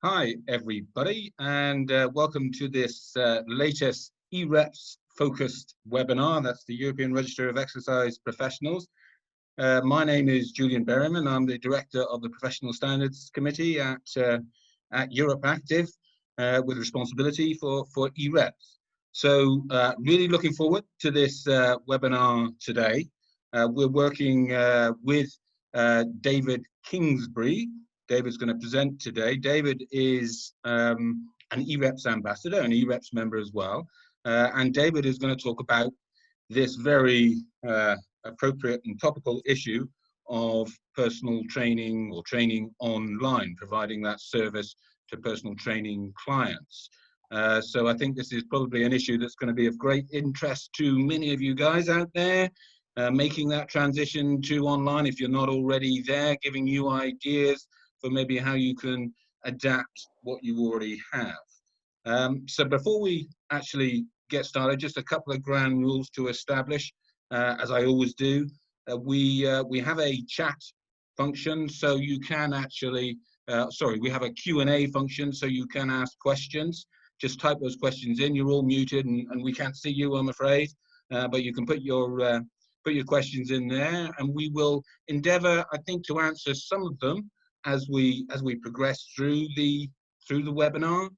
Hi, everybody, and welcome to this latest EREPS focused webinar. That's the European Register of Exercise Professionals. My name is Julian Berryman. I'm the Director of the Professional Standards Committee at EuropeActive with responsibility for EREPS. So really looking forward to this webinar today. We're working with David Kingsbury. David's going to present today. David is an EREPS ambassador, an EREPS member as well. And David is going to talk about this very appropriate and topical issue of personal training or training online, providing that service to personal training clients. So I think this is probably an issue that's going to be of great interest to many of you guys out there, making that transition to online if you're not already there, giving you ideas for maybe how you can adapt what you already have. So before we actually get started, just a couple of ground rules to establish, as I always do. We have a chat function, so you can actually, we have a Q&A function, so you can ask questions. Just type those questions in. You're all muted, and we can't see you, I'm afraid, but you can put your questions in there, and we will endeavour, I think, to answer some of them as we progress through the webinar,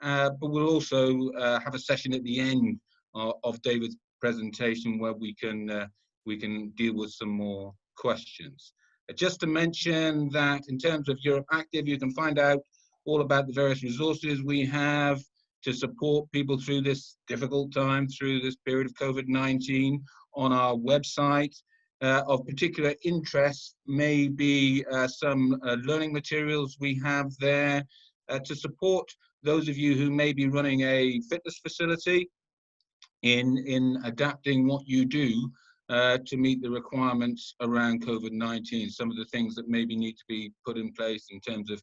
but we'll also have a session at the end of David's presentation where we can deal with some more questions. Just to mention that in terms of EuropeActive, you can find out all about the various resources we have to support people through this difficult time, through this period of COVID-19, on our website. Of particular interest may be some learning materials we have there to support those of you who may be running a fitness facility in adapting what you do to meet the requirements around COVID-19. Some of the things that maybe need to be put in place in terms of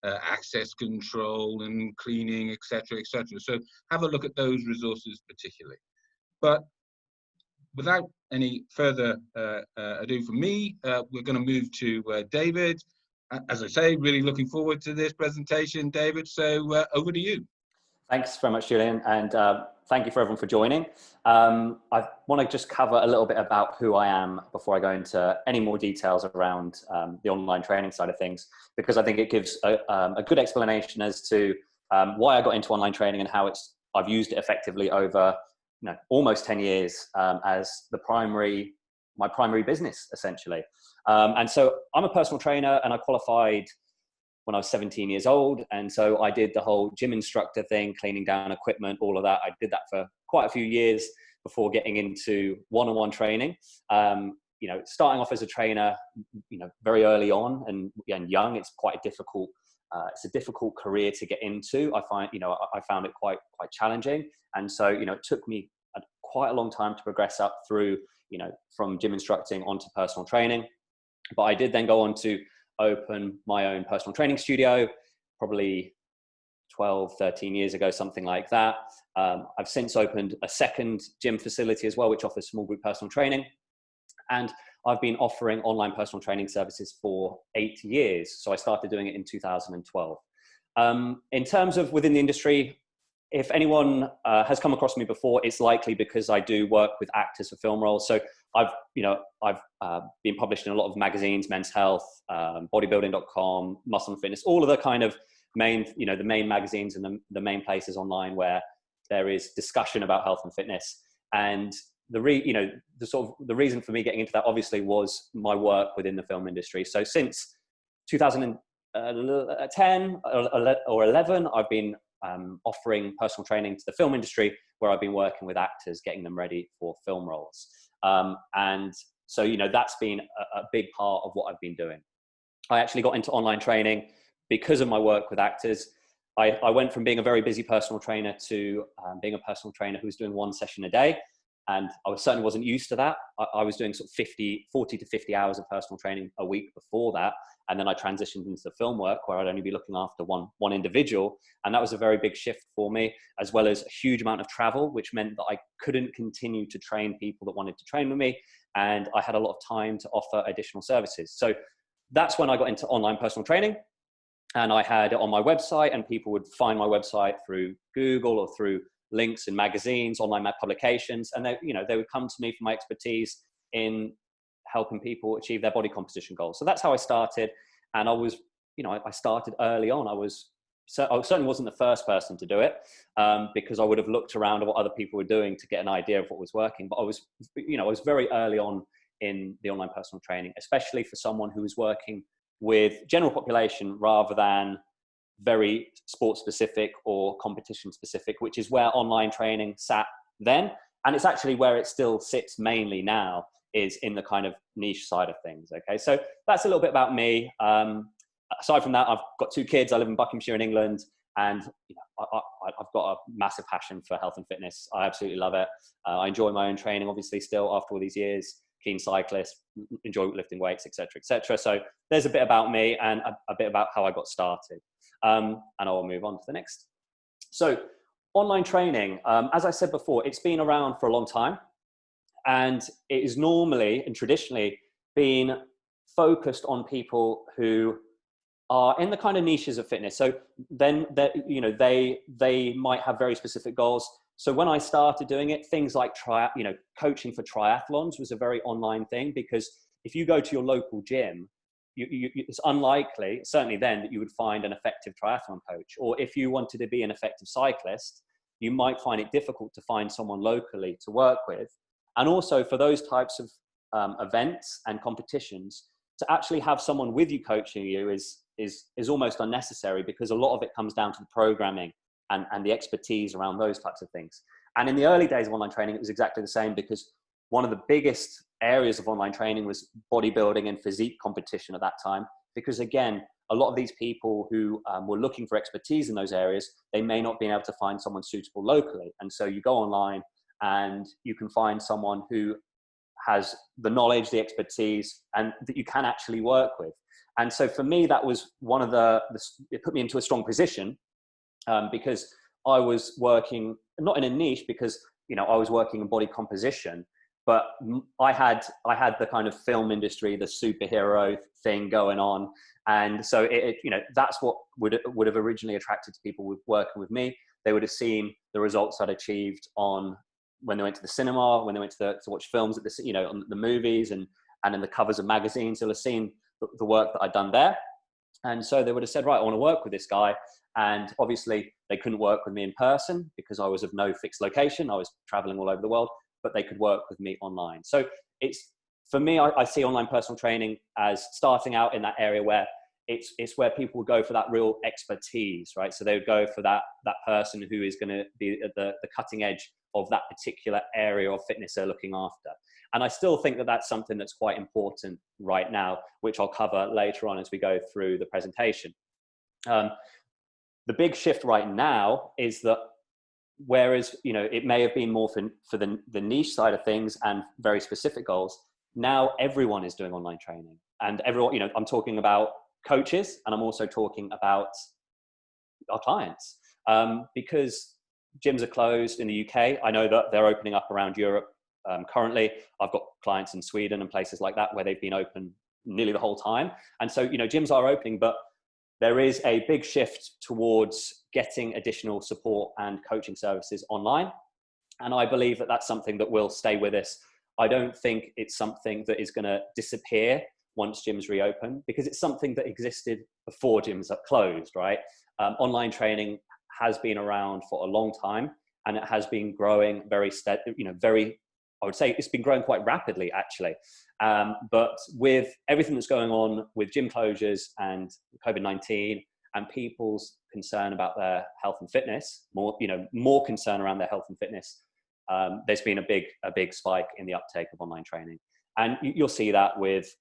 access control and cleaning, etc., etc. So have a look at those resources particularly. But without any further ado from me, we're going to move to David. As I say, really looking forward to this presentation, David. So over to you. Thanks very much, Julian, and thank you for everyone for joining. I want to just cover a little bit about who I am before I go into any more details around the online training side of things, because I think it gives a good explanation as to why I got into online training and how I've used it effectively over almost 10 years as my primary business, essentially. And so I'm a personal trainer, and I qualified when I was 17 years old. And so I did the whole gym instructor thing, cleaning down equipment, all of that. I did that for quite a few years before getting into one-on-one training. Starting off as a trainer, very early on and young, it's quite a difficult career to get into. I found it quite challenging. And so, it took me quite a long time to progress up through, from gym instructing onto personal training. But I did then go on to open my own personal training studio, probably 12, 13 years ago, something like that. I've since opened a second gym facility as well, which offers small group personal training. And I've been offering online personal training services for 8 years. So I started doing it in 2012. In terms of within the industry, if anyone has come across me before, it's likely because I do work with actors for film roles. So I've been published in a lot of magazines, Men's Health, bodybuilding.com, Muscle and Fitness, all of the kind of main, the main magazines and the main places online where there is discussion about health and fitness. And the reason for me getting into that obviously was my work within the film industry. So since 2010 or 11, I've been offering personal training to the film industry, where I've been working with actors, getting them ready for film roles. And so, that's been a big part of what I've been doing. I actually got into online training because of my work with actors. I went from being a very busy personal trainer to being a personal trainer who was doing one session a day. And I certainly wasn't used to that. I was doing sort of 40 to 50 hours of personal training a week before that. And then I transitioned into the film work, where I'd only be looking after one individual. And that was a very big shift for me, as well as a huge amount of travel, which meant that I couldn't continue to train people that wanted to train with me. And I had a lot of time to offer additional services. So that's when I got into online personal training. And I had it on my website, and people would find my website through Google or through links in magazines, online publications. And they, they would come to me for my expertise in helping people achieve their body composition goals. So that's how I started. And I was, I started early on. I certainly wasn't the first person to do it, because I would have looked around at what other people were doing to get an idea of what was working. But I was very early on in the online personal training, especially for someone who was working with general population rather than very sport specific or competition specific, which is where online training sat then. And it's actually where it still sits mainly now, is in the kind of niche side of things. Okay, so that's a little bit about me. Aside from that, I've got 2 kids. I live in Buckinghamshire in England, and I've got a massive passion for health and fitness. I absolutely love it. I enjoy my own training, obviously, still after all these years. Keen cyclist, enjoy lifting weights, etc., etc. So there's a bit about me and a bit about how I got started. And I will move on to the next. So online training, as I said before, it's been around for a long time, and it is normally and traditionally been focused on people who are in the kind of niches of fitness. So then they might have very specific goals. So when I started doing it, things like coaching for triathlons was a very online thing, because if you go to your local gym, it's unlikely, certainly then, that you would find an effective triathlon coach. Or if you wanted to be an effective cyclist, you might find it difficult to find someone locally to work with. And also for those types of events and competitions, to actually have someone with you coaching you is almost unnecessary, because a lot of it comes down to the programming and the expertise around those types of things. And in the early days of online training, it was exactly the same, because one of the biggest areas of online training was bodybuilding and physique competition at that time. Because again, a lot of these people who were looking for expertise in those areas, they may not be able to find someone suitable locally. And so you go online and you can find someone who has the knowledge, the expertise, and that you can actually work with. And so for me, that was one of it put me into a strong position, because I was working not in a niche, because I was working in body composition, but I had the kind of film industry, the superhero thing going on, and so that's what would have originally attracted to people working with me. They would have seen the results I'd achieved when they went to the cinema, when they went to watch films at on the movies and in the covers of magazines. They'll have seen the work that I'd done there. And so they would have said, right, I want to work with this guy. And obviously they couldn't work with me in person because I was of no fixed location. I was traveling all over the world, but they could work with me online. So for me, I see online personal training as starting out in that area where it's where people would go for that real expertise, right? So they would go for that person who is going to be at the cutting edge of that particular area of fitness they're looking after. And I still think that that's something that's quite important right now, which I'll cover later on as we go through the presentation. The big shift right now is that whereas, it may have been more for the niche side of things and very specific goals, now everyone is doing online training. And everyone, I'm talking about coaches, and I'm also talking about our clients, because gyms are closed in the UK. I know that they're opening up around Europe. Currently, I've got clients in Sweden and places like that where they've been open nearly the whole time. And so, gyms are opening, but there is a big shift towards getting additional support and coaching services online. And I believe that that's something that will stay with us. I don't think it's something that is going to disappear once gyms reopen, because it's something that existed before gyms are closed, right? Online training has been around for a long time, and it has been growing very steady, I would say it's been growing quite rapidly, actually. But with everything that's going on with gym closures and COVID-19 and people's concern about their health and fitness, more concern around their health and fitness, there's been a big spike in the uptake of online training. And you'll see that with,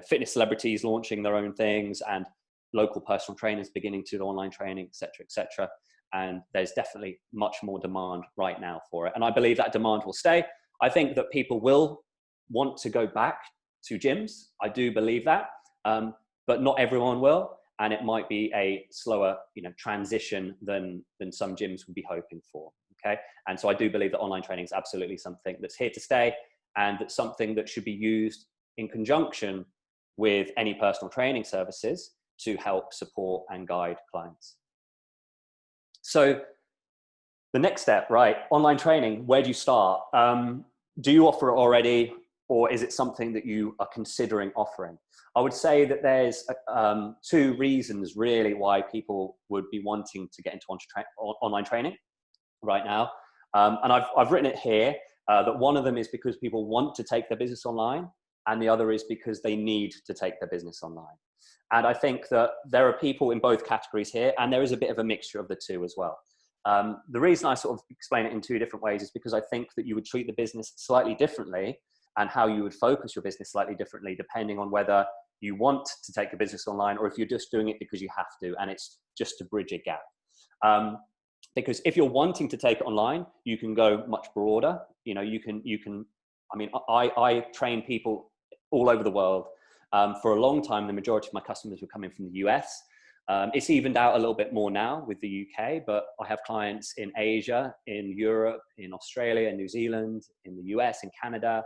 fitness celebrities launching their own things and local personal trainers beginning to do online training, et cetera, et cetera. And there's definitely much more demand right now for it. And I believe that demand will stay. I think that people will want to go back to gyms. I do believe that, but not everyone will. And it might be a slower, transition than some gyms would be hoping for. Okay. And so I do believe that online training is absolutely something that's here to stay, and that's something that should be used in conjunction with any personal training services to help support and guide clients. So the next step, right? Online training, where do you start? Do you offer it already, or is it something that you are considering offering? I would say that there's two reasons really why people would be wanting to get into online training right now. And I've written it here, that one of them is because people want to take their business online, and the other is because they need to take their business online. And I think that there are people in both categories here, and there is a bit of a mixture of the two as well. The reason I sort of explain it in two different ways is because I think that you would treat the business slightly differently, and how you would focus your business slightly differently, depending on whether you want to take the business online or if you're just doing it because you have to, and it's just to bridge a gap. Because if you're wanting to take it online, you can go much broader. You know, you can, I mean, I train people all over the world. For a long time, the majority of my customers were coming from the US. It's evened out a little bit more now with the UK, but I have clients in Asia, in Europe, in Australia, New Zealand, in the US, in Canada,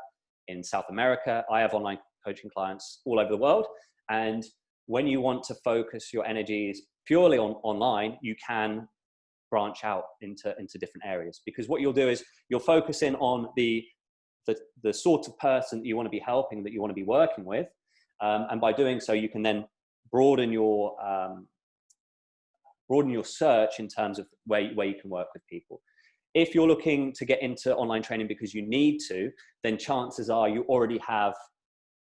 in South America. I have online coaching clients all over the world. And when you want to focus your energies purely on online, you can branch out into different areas, because what you'll do is you'll focus in on the sort of person that you want to be helping, that you want to be working with. And by doing so, you can then broaden your search in terms of where you can work with people. If you're looking to get into online training because you need to, then chances are you already have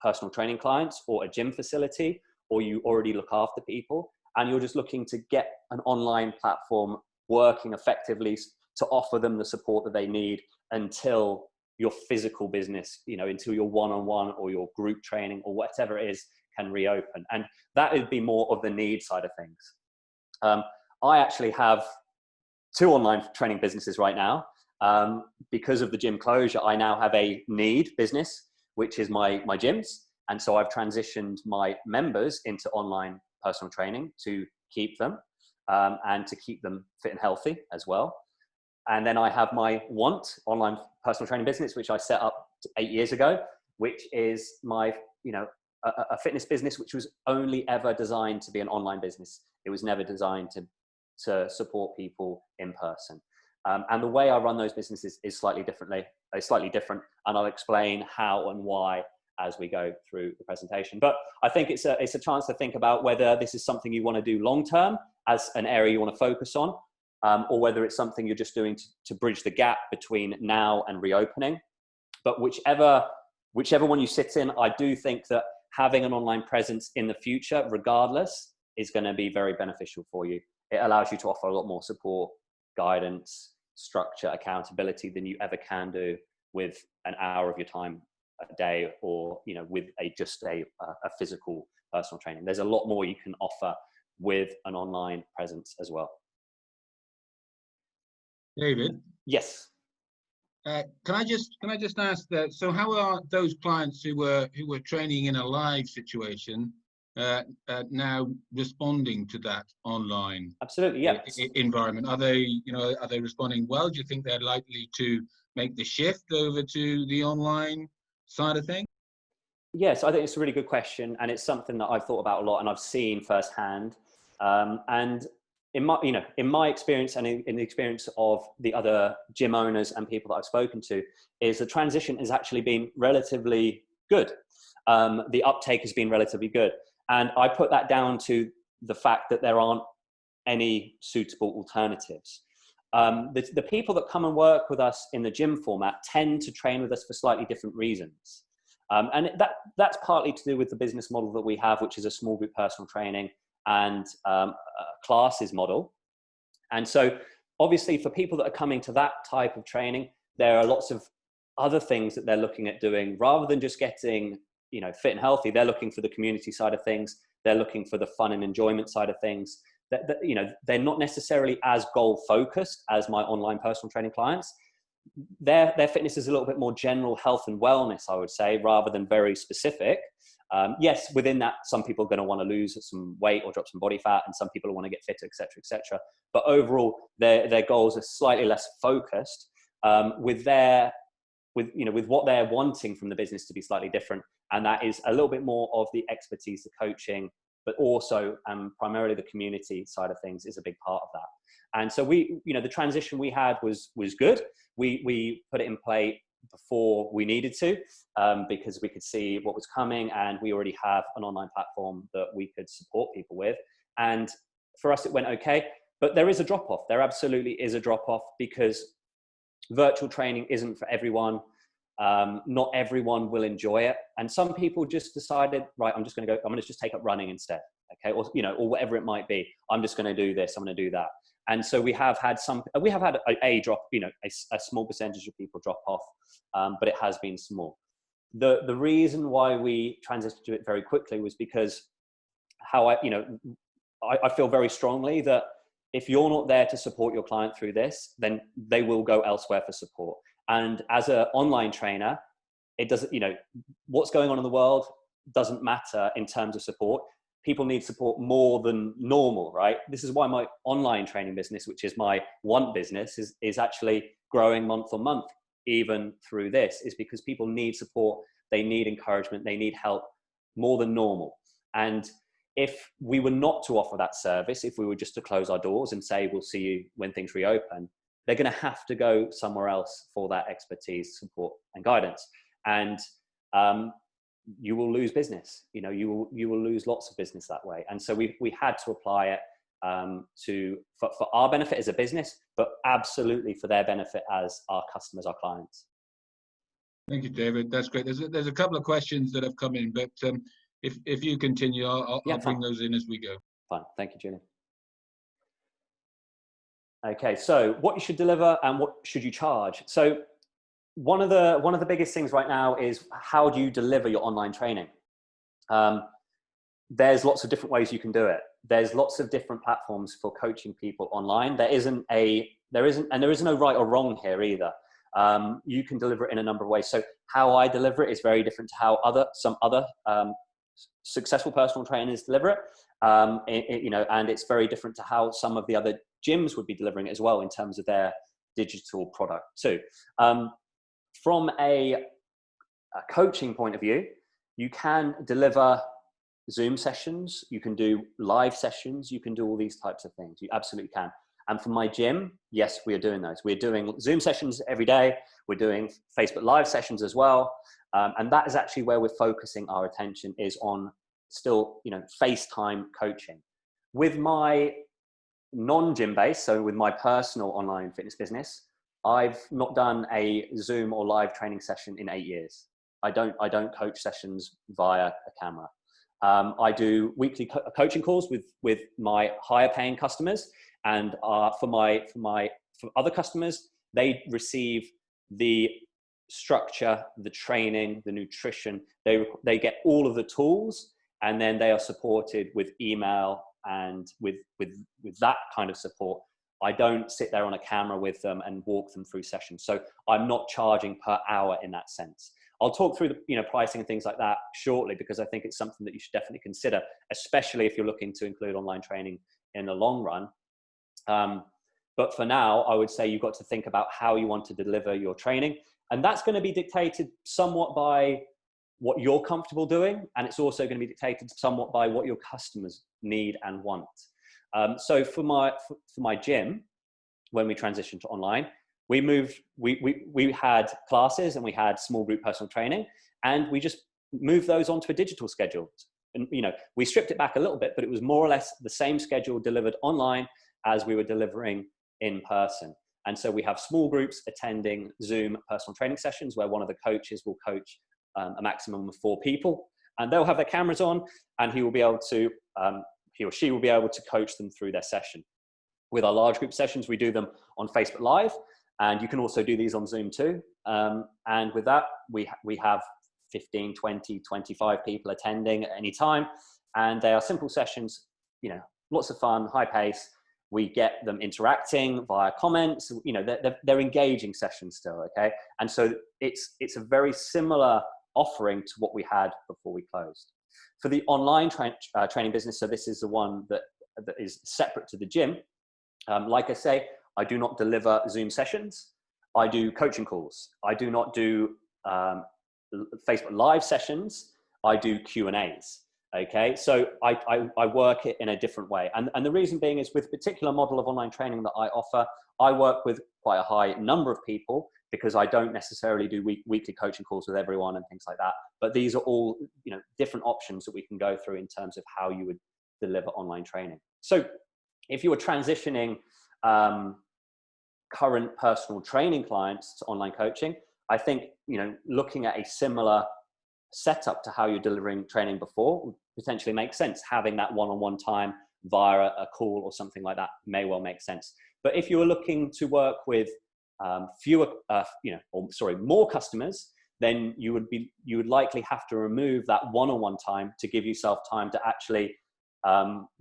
personal training clients or a gym facility, or you already look after people, and you're just looking to get an online platform working effectively to offer them the support that they need until your physical business, you know, until your one-on-one or your group training or whatever it is can reopen. And that would be more of the need side of things. I actually have 2 online training businesses right now. Because of the gym closure, I now have a need business, which is my gyms. And so I've transitioned my members into online personal training to keep them and to keep them fit and healthy as well. And then I have my Want online personal training business, which I set up 8 years ago, which is my, you know, a fitness business, which was only ever designed to be an online business. It was never designed to support people in person. And the way I run those businesses is slightly different, and I'll explain how and why as we go through the presentation. But I think it's a chance to think about whether this is something you want to do long-term as an area you want to focus on, or whether it's something you're just doing to bridge the gap between now and reopening. But whichever one you sit in, I do think that having an online presence in the future, regardless, is going to be very beneficial for you. It allows you to offer a lot more support, guidance, structure, accountability than you ever can do with an hour of your time a day, or, you know, with just a physical personal training. There's a lot more you can offer with an online presence as well. David? Yes. Can I just ask that? So, how are those clients who were training in a live situation now responding to that online? Absolutely, yeah. Environment? Are they responding well? Do you think they're likely to make the shift over to the online side of things? Yes, I think it's a really good question, and it's something that I've thought about a lot and I've seen firsthand. And in my experience, and in the experience of the other gym owners and people that I've spoken to, is the transition has actually been relatively good. The uptake has been relatively good. And I put that down to the fact that there aren't any suitable alternatives. The people that come and work with us in the gym format tend to train with us for slightly different reasons. And that's partly to do with the business model that we have, which is a small group personal training and classes model. And so obviously for people that are coming to that type of training, there are lots of other things that they're looking at doing rather than just getting, you know, fit and healthy. They're looking for the community side of things. They're looking for the fun and enjoyment side of things. That you know, they're not necessarily as goal focused as my online personal training clients. Their fitness is a little bit more general health and wellness, I would say, rather than very specific. Yes, within that, some people are going to want to lose some weight or drop some body fat, and some people want to get fitter, etc., etc. But overall, their goals are slightly less focused, with what they're wanting from the business to be slightly different, and that is a little bit more of the expertise, the coaching, but also primarily the community side of things is a big part of that. And so we, you know, the transition we had was good. We put it in play before we needed to, because we could see what was coming, and we already have an online platform that we could support people with. And for us, it went okay, but there is a drop-off. There absolutely is a drop-off, because virtual training isn't for everyone. Not everyone will enjoy it. And some people just decided, right, I'm going to just take up running instead. Okay. Or, you know, or whatever it might be. I'm just going to do this. I'm going to do that. And so we have had a drop, you know, a small percentage of people drop off, but it has been small. The reason why we transitioned to it very quickly was because I feel very strongly that if you're not there to support your client through this, then they will go elsewhere for support. And as an online trainer, it doesn't, you know, what's going on in the world doesn't matter in terms of support. People need support more than normal, right? This is why my online training business, which is my one business, is actually growing month on month, even through this, is because people need support. They need encouragement. They need help more than normal. And if we were not to offer that service, if we were just to close our doors and say, we'll see you when things reopen, they're going to have to go somewhere else for that expertise, support, and guidance. And you will lose business. You know, you will lose lots of business that way. And so we had to apply it for our benefit as a business, but absolutely for their benefit as our customers, our clients. Thank you, David. That's great. There's a couple of questions that have come in, but if you continue, I'll bring those in as we go. Fine. Thank you, Julian. Okay, so what you should deliver and what should you charge? So one of the biggest things right now is, how do you deliver your online training? There's lots of different ways you can do it. There's lots of different platforms for coaching people online. There isn't no right or wrong here either. You can deliver it in a number of ways. So how I deliver it is very different to how some other successful personal trainers deliver it. You know, and it's very different to how some of the other gyms would be delivering it as well in terms of their digital product too. From a coaching point of view, you can deliver Zoom sessions, you can do live sessions, you can do all these types of things. You absolutely can. And for my gym, yes, we are doing those. We're doing Zoom sessions every day. We're doing Facebook Live sessions as well. And that is actually where we're focusing our attention, is on still, you know, FaceTime coaching. With my non-gym base, so with my personal online fitness business, I've not done a Zoom or live training session in 8 years. I don't coach sessions via a camera. I do weekly coaching calls with my higher paying customers, and for other customers, they receive the structure, the training, the nutrition. They get all of the tools, and then they are supported with email and with that kind of support. I don't sit there on a camera with them and walk them through sessions. So I'm not charging per hour in that sense. I'll talk through the, you know, pricing and things like that shortly, because I think it's something that you should definitely consider, especially if you're looking to include online training in the long run. But for now, I would say you've got to think about how you want to deliver your training. And that's going to be dictated somewhat by what you're comfortable doing. And it's also going to be dictated somewhat by what your customers need and want. So for my gym, when we transitioned to online, we had classes and we had small group personal training, and we just moved those onto a digital schedule. And, you know, we stripped it back a little bit, but it was more or less the same schedule delivered online as we were delivering in person. And so we have small groups attending Zoom personal training sessions where one of the coaches will coach a maximum of 4 people, and they'll have their cameras on, and he or she will be able to coach them through their session. With our large group sessions, we do them on Facebook Live, and you can also do these on Zoom too. And with that, we have 15, 20, 25 people attending at any time, and they are simple sessions, you know, lots of fun, high pace. We get them interacting via comments, you know, they're engaging sessions still, okay? And so it's a very similar offering to what we had before we closed. For the online training business, so this is the one that is separate to the gym. Like I say, I do not deliver Zoom sessions. I do coaching calls. I do not do Facebook Live sessions. I do Q&As. Okay, so I work it in a different way. And the reason being is with a particular model of online training that I offer, I work with quite a high number of people because I don't necessarily do weekly coaching calls with everyone and things like that. But these are all, you know, different options that we can go through in terms of how you would deliver online training. So if you were transitioning current personal training clients to online coaching, I think, you know, looking at a similar setup to how you're delivering training before would potentially make sense. Having that one-on-one time via a call or something like that may well make sense. But if you were looking to work with more customers, then you would likely have to remove that one-on-one time to give yourself time to actually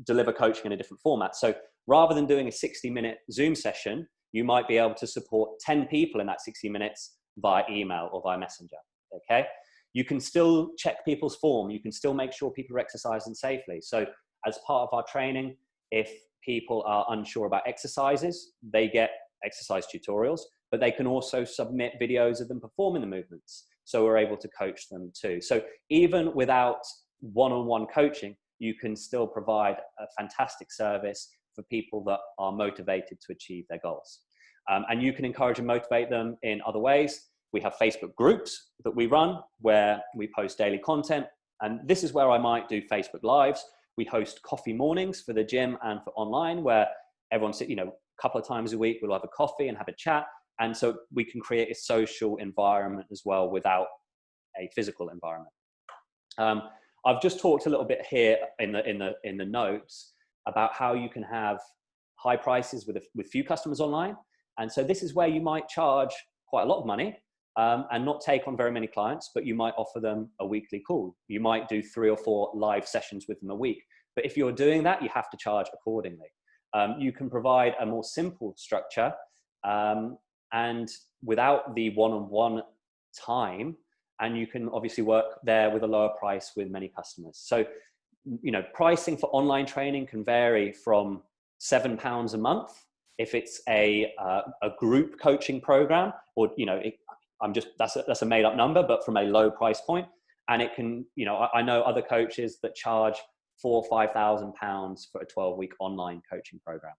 deliver coaching in a different format. So rather than doing a 60-minute Zoom session, you might be able to support 10 people in that 60 minutes via email or via Messenger. Okay. You can still check people's form. You can still make sure people are exercising safely. So as part of our training, if people are unsure about exercises, they get exercise tutorials, but they can also submit videos of them performing the movements. So we're able to coach them too. So even without one-on-one coaching, you can still provide a fantastic service for people that are motivated to achieve their goals. And you can encourage and motivate them in other ways. We have Facebook groups that we run where we post daily content. And this is where I might do Facebook Lives. We host coffee mornings for the gym and for online where everyone sits, you know, a couple of times a week, we'll have a coffee and have a chat. And so we can create a social environment as well without a physical environment. I've just talked a little bit here in the notes about how you can have high prices with few customers online. And so this is where you might charge quite a lot of money and not take on very many clients, but you might offer them a weekly call. You might do 3 or 4 live sessions with them a week. But if you're doing that, you have to charge accordingly. You can provide a more simple structure and without the one-on-one time, and you can obviously work there with a lower price with many customers. So, you know, pricing for online training can vary from £7 a month if it's a group coaching program, or, you know, that's a made up number, but from a low price point. And it can, you know, I know other coaches that charge £4,000 or £5,000 for a 12-week online coaching program.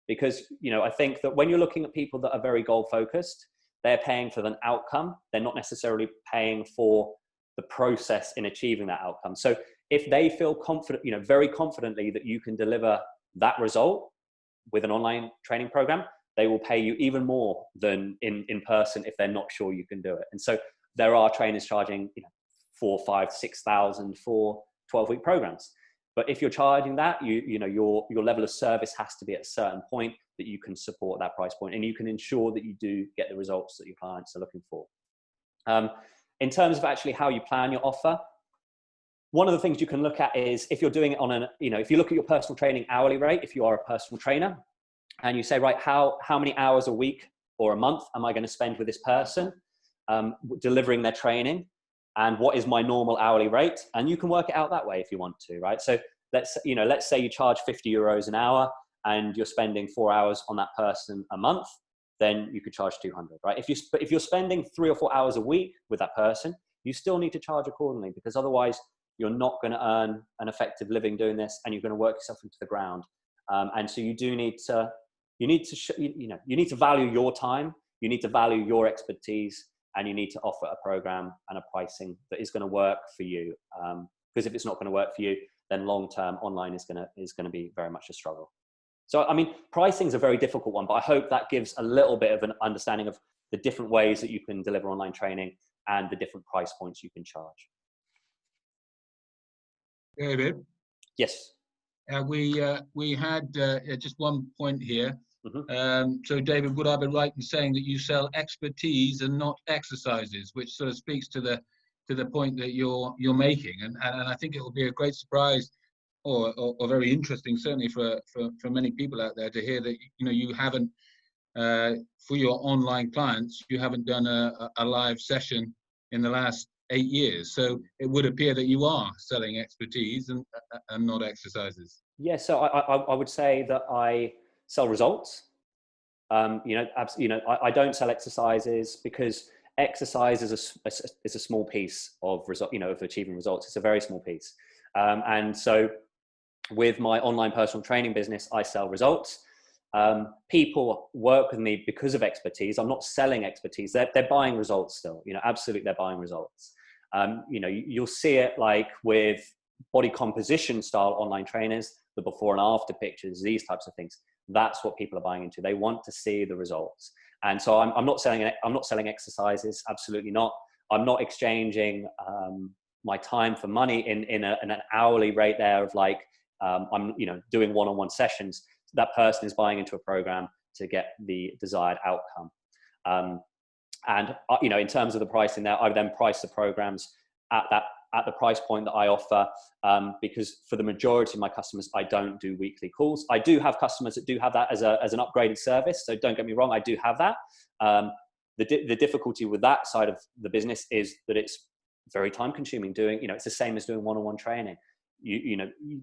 Because, you know, I think that when you're looking at people that are very goal focused, they're paying for an outcome. They're not necessarily paying for the process in achieving that outcome. So if they feel confident, you know, very confidently that you can deliver that result with an online training program, they will pay you even more than in person if they're not sure you can do it. And so there are trainers charging, you know, 4,000, 5,000, 6,000 for 12-week programs. But if you're charging that, you know, your level of service has to be at a certain point that you can support that price point, and you can ensure that you do get the results that your clients are looking for. In terms of actually how you plan your offer, one of the things you can look at is if you're doing it on if you look at your personal training hourly rate, if you are a personal trainer, and you say, right, how many hours a week or a month am I going to spend with this person delivering their training? And what is my normal hourly rate? And you can work it out that way if you want to, right? So let's say you charge €50 an hour and you're spending 4 hours on that person a month, then you could charge 200, right? If you're spending 3 or 4 hours a week with that person, you still need to charge accordingly, because otherwise you're not going to earn an effective living doing this, and you're going to work yourself into the ground. And so you need to value your time, you need to value your expertise, and you need to offer a program and a pricing that is going to work for you. Because if it's not going to work for you, then long-term online is going to be very much a struggle. So, I mean, pricing is a very difficult one, but I hope that gives a little bit of an understanding of the different ways that you can deliver online training and the different price points you can charge. David? Yes. We had just one point here. Mm-hmm. So, David, would I be right in saying that you sell expertise and not exercises, which sort of speaks to the point that you're making, and I think it will be a great surprise or very interesting, certainly for many people out there, to hear that you haven't for your online clients, you haven't done a live session in the last 8 years. So it would appear that you are selling expertise and not exercises. Yeah, so I would say that I sell results. I don't sell exercises, because exercise is a small piece of result, of achieving results. It's a very small piece. And so with my online personal training business, I sell results. People work with me because of expertise. I'm not selling expertise. They're buying results still, absolutely. They're buying results. You'll see it like with body composition style online trainers, the before and after pictures, these types of things. That's what people are buying into. They want to see the results. And so I'm not selling exercises. Absolutely not. I'm not exchanging my time for money in an hourly rate there of like, I'm doing one-on-one sessions. That person is buying into a program to get the desired outcome. And in terms of the pricing there, I would then price the programs at the price point that I offer, because for the majority of my customers, I don't do weekly calls. I do have customers that do have that as an upgraded service. So don't get me wrong, I do have that. The difficulty with that side of the business is that it's very time consuming doing, it's the same as doing one-on-one training.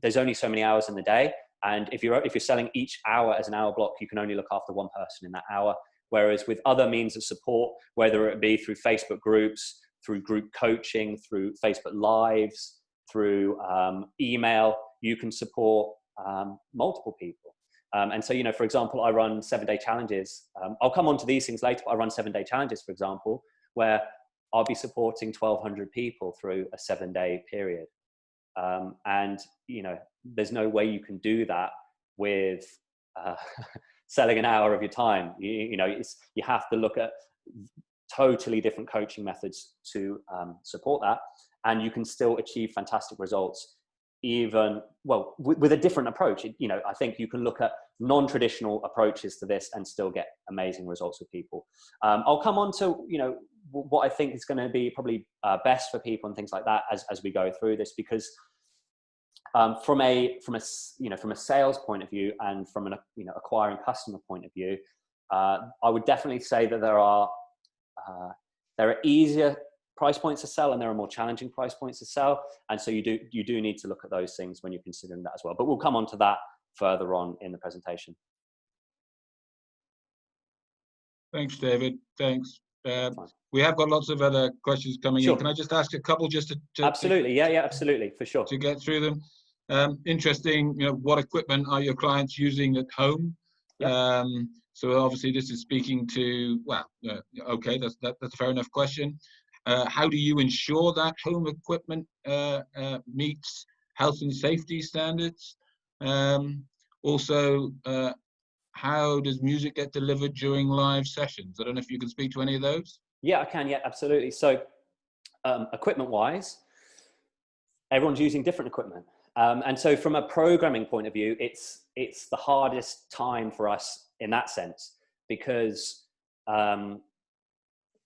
There's only so many hours in the day. And if you're selling each hour as an hour block, you can only look after one person in that hour. Whereas with other means of support, whether it be through Facebook groups, through group coaching, through Facebook Lives, through email, you can support multiple people. And so, for example, I run 7-day challenges. I'll come on to these things later, but I run 7-day challenges, for example, where I'll be supporting 1,200 people through a 7-day period. And there's no way you can do that with selling an hour of your time. You have to look at totally different coaching methods to support that, and you can still achieve fantastic results even with a different approach. I think you can look at non-traditional approaches to this and still get amazing results with people. I'll come on to what I think is going to be probably best for people and things like that as we go through this, because from a sales point of view and from an acquiring customer point of view, I would definitely say that there are easier price points to sell and there are more challenging price points to sell, and so you do need to look at those things when you're considering that as well. But we'll come on to that further on in the presentation. Thanks, David. Thanks. We have got lots of other questions coming in. Can I just ask a couple just to absolutely, yeah, absolutely, for sure, to get through them? Interesting. What equipment are your clients using at home? Yep. So obviously this is speaking to, okay, that's a fair enough question. How do you ensure that home equipment meets health and safety standards? Also, how does music get delivered during live sessions? I don't know if you can speak to any of those. Yeah, I can. Yeah, absolutely. So equipment-wise, everyone's using different equipment. And so from a programming point of view, it's the hardest time for us in that sense, because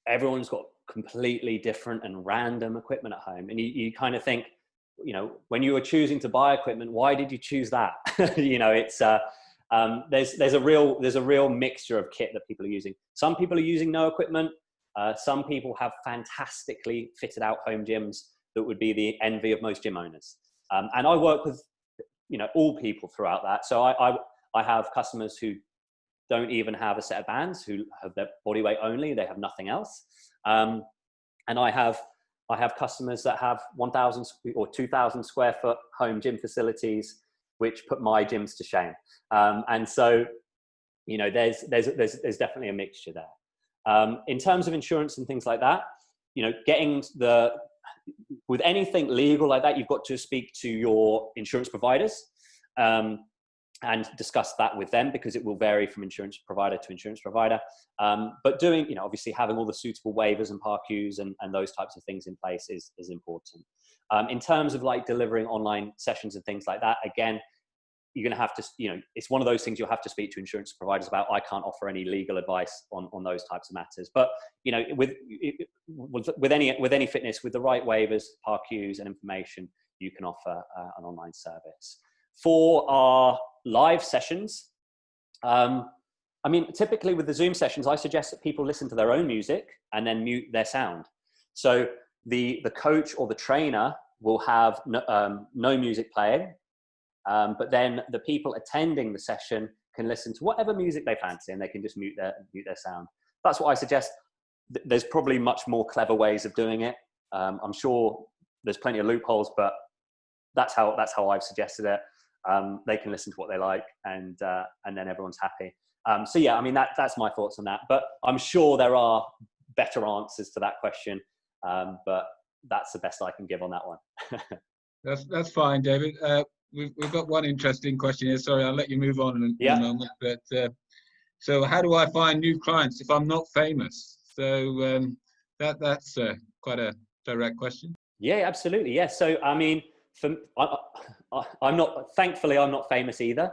everyone's got completely different and random equipment at home. And you kind of think, when you were choosing to buy equipment, why did you choose that? It's there's a real mixture of kit that people are using. Some people are using no equipment. Some people have fantastically fitted out home gyms that would be the envy of most gym owners. And I work with, all people throughout that. So I have customers who don't even have a set of bands, who have their body weight only. They have nothing else. And I have customers that have 1,000 or 2,000 square foot home gym facilities, which put my gyms to shame. And so, there's definitely a mixture there. In terms of insurance and things like that, with anything legal like that, you've got to speak to your insurance providers and discuss that with them, because it will vary from insurance provider to insurance provider. But doing, obviously having all the suitable waivers and PARQs and those types of things in place is important. In terms of like delivering online sessions and things like that, again, you're going to have to, it's one of those things you'll have to speak to insurance providers about. I can't offer any legal advice on those types of matters. But, with any fitness, with the right waivers, PARQs and information, you can offer an online service. For our live sessions, typically with the Zoom sessions, I suggest that people listen to their own music and then mute their sound. So the coach or the trainer will have no music playing, but then the people attending the session can listen to whatever music they fancy, and they can just mute their sound. That's what I suggest. There's probably much more clever ways of doing it. I'm sure there's plenty of loopholes, but that's how I've suggested it. They can listen to what they like, and then everyone's happy. So yeah, I mean, that's my thoughts on that. But I'm sure there are better answers to that question. But that's the best I can give on that one. That's fine, David. We've got one interesting question here. Sorry, I'll let you move on in a moment. But so, how do I find new clients if I'm not famous? So that's quite a direct question. Yeah, absolutely. Yeah. So I mean, I'm not. Thankfully, I'm not famous either.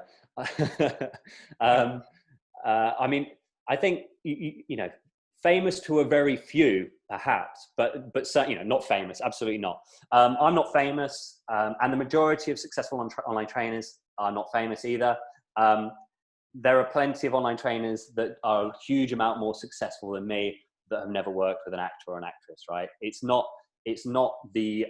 I mean, I think you know, famous to a very few, perhaps, but certainly, not famous. Absolutely not. I'm not famous, and the majority of successful online trainers are not famous either. There are plenty of online trainers that are a huge amount more successful than me that have never worked with an actor or an actress. Right? It's not the.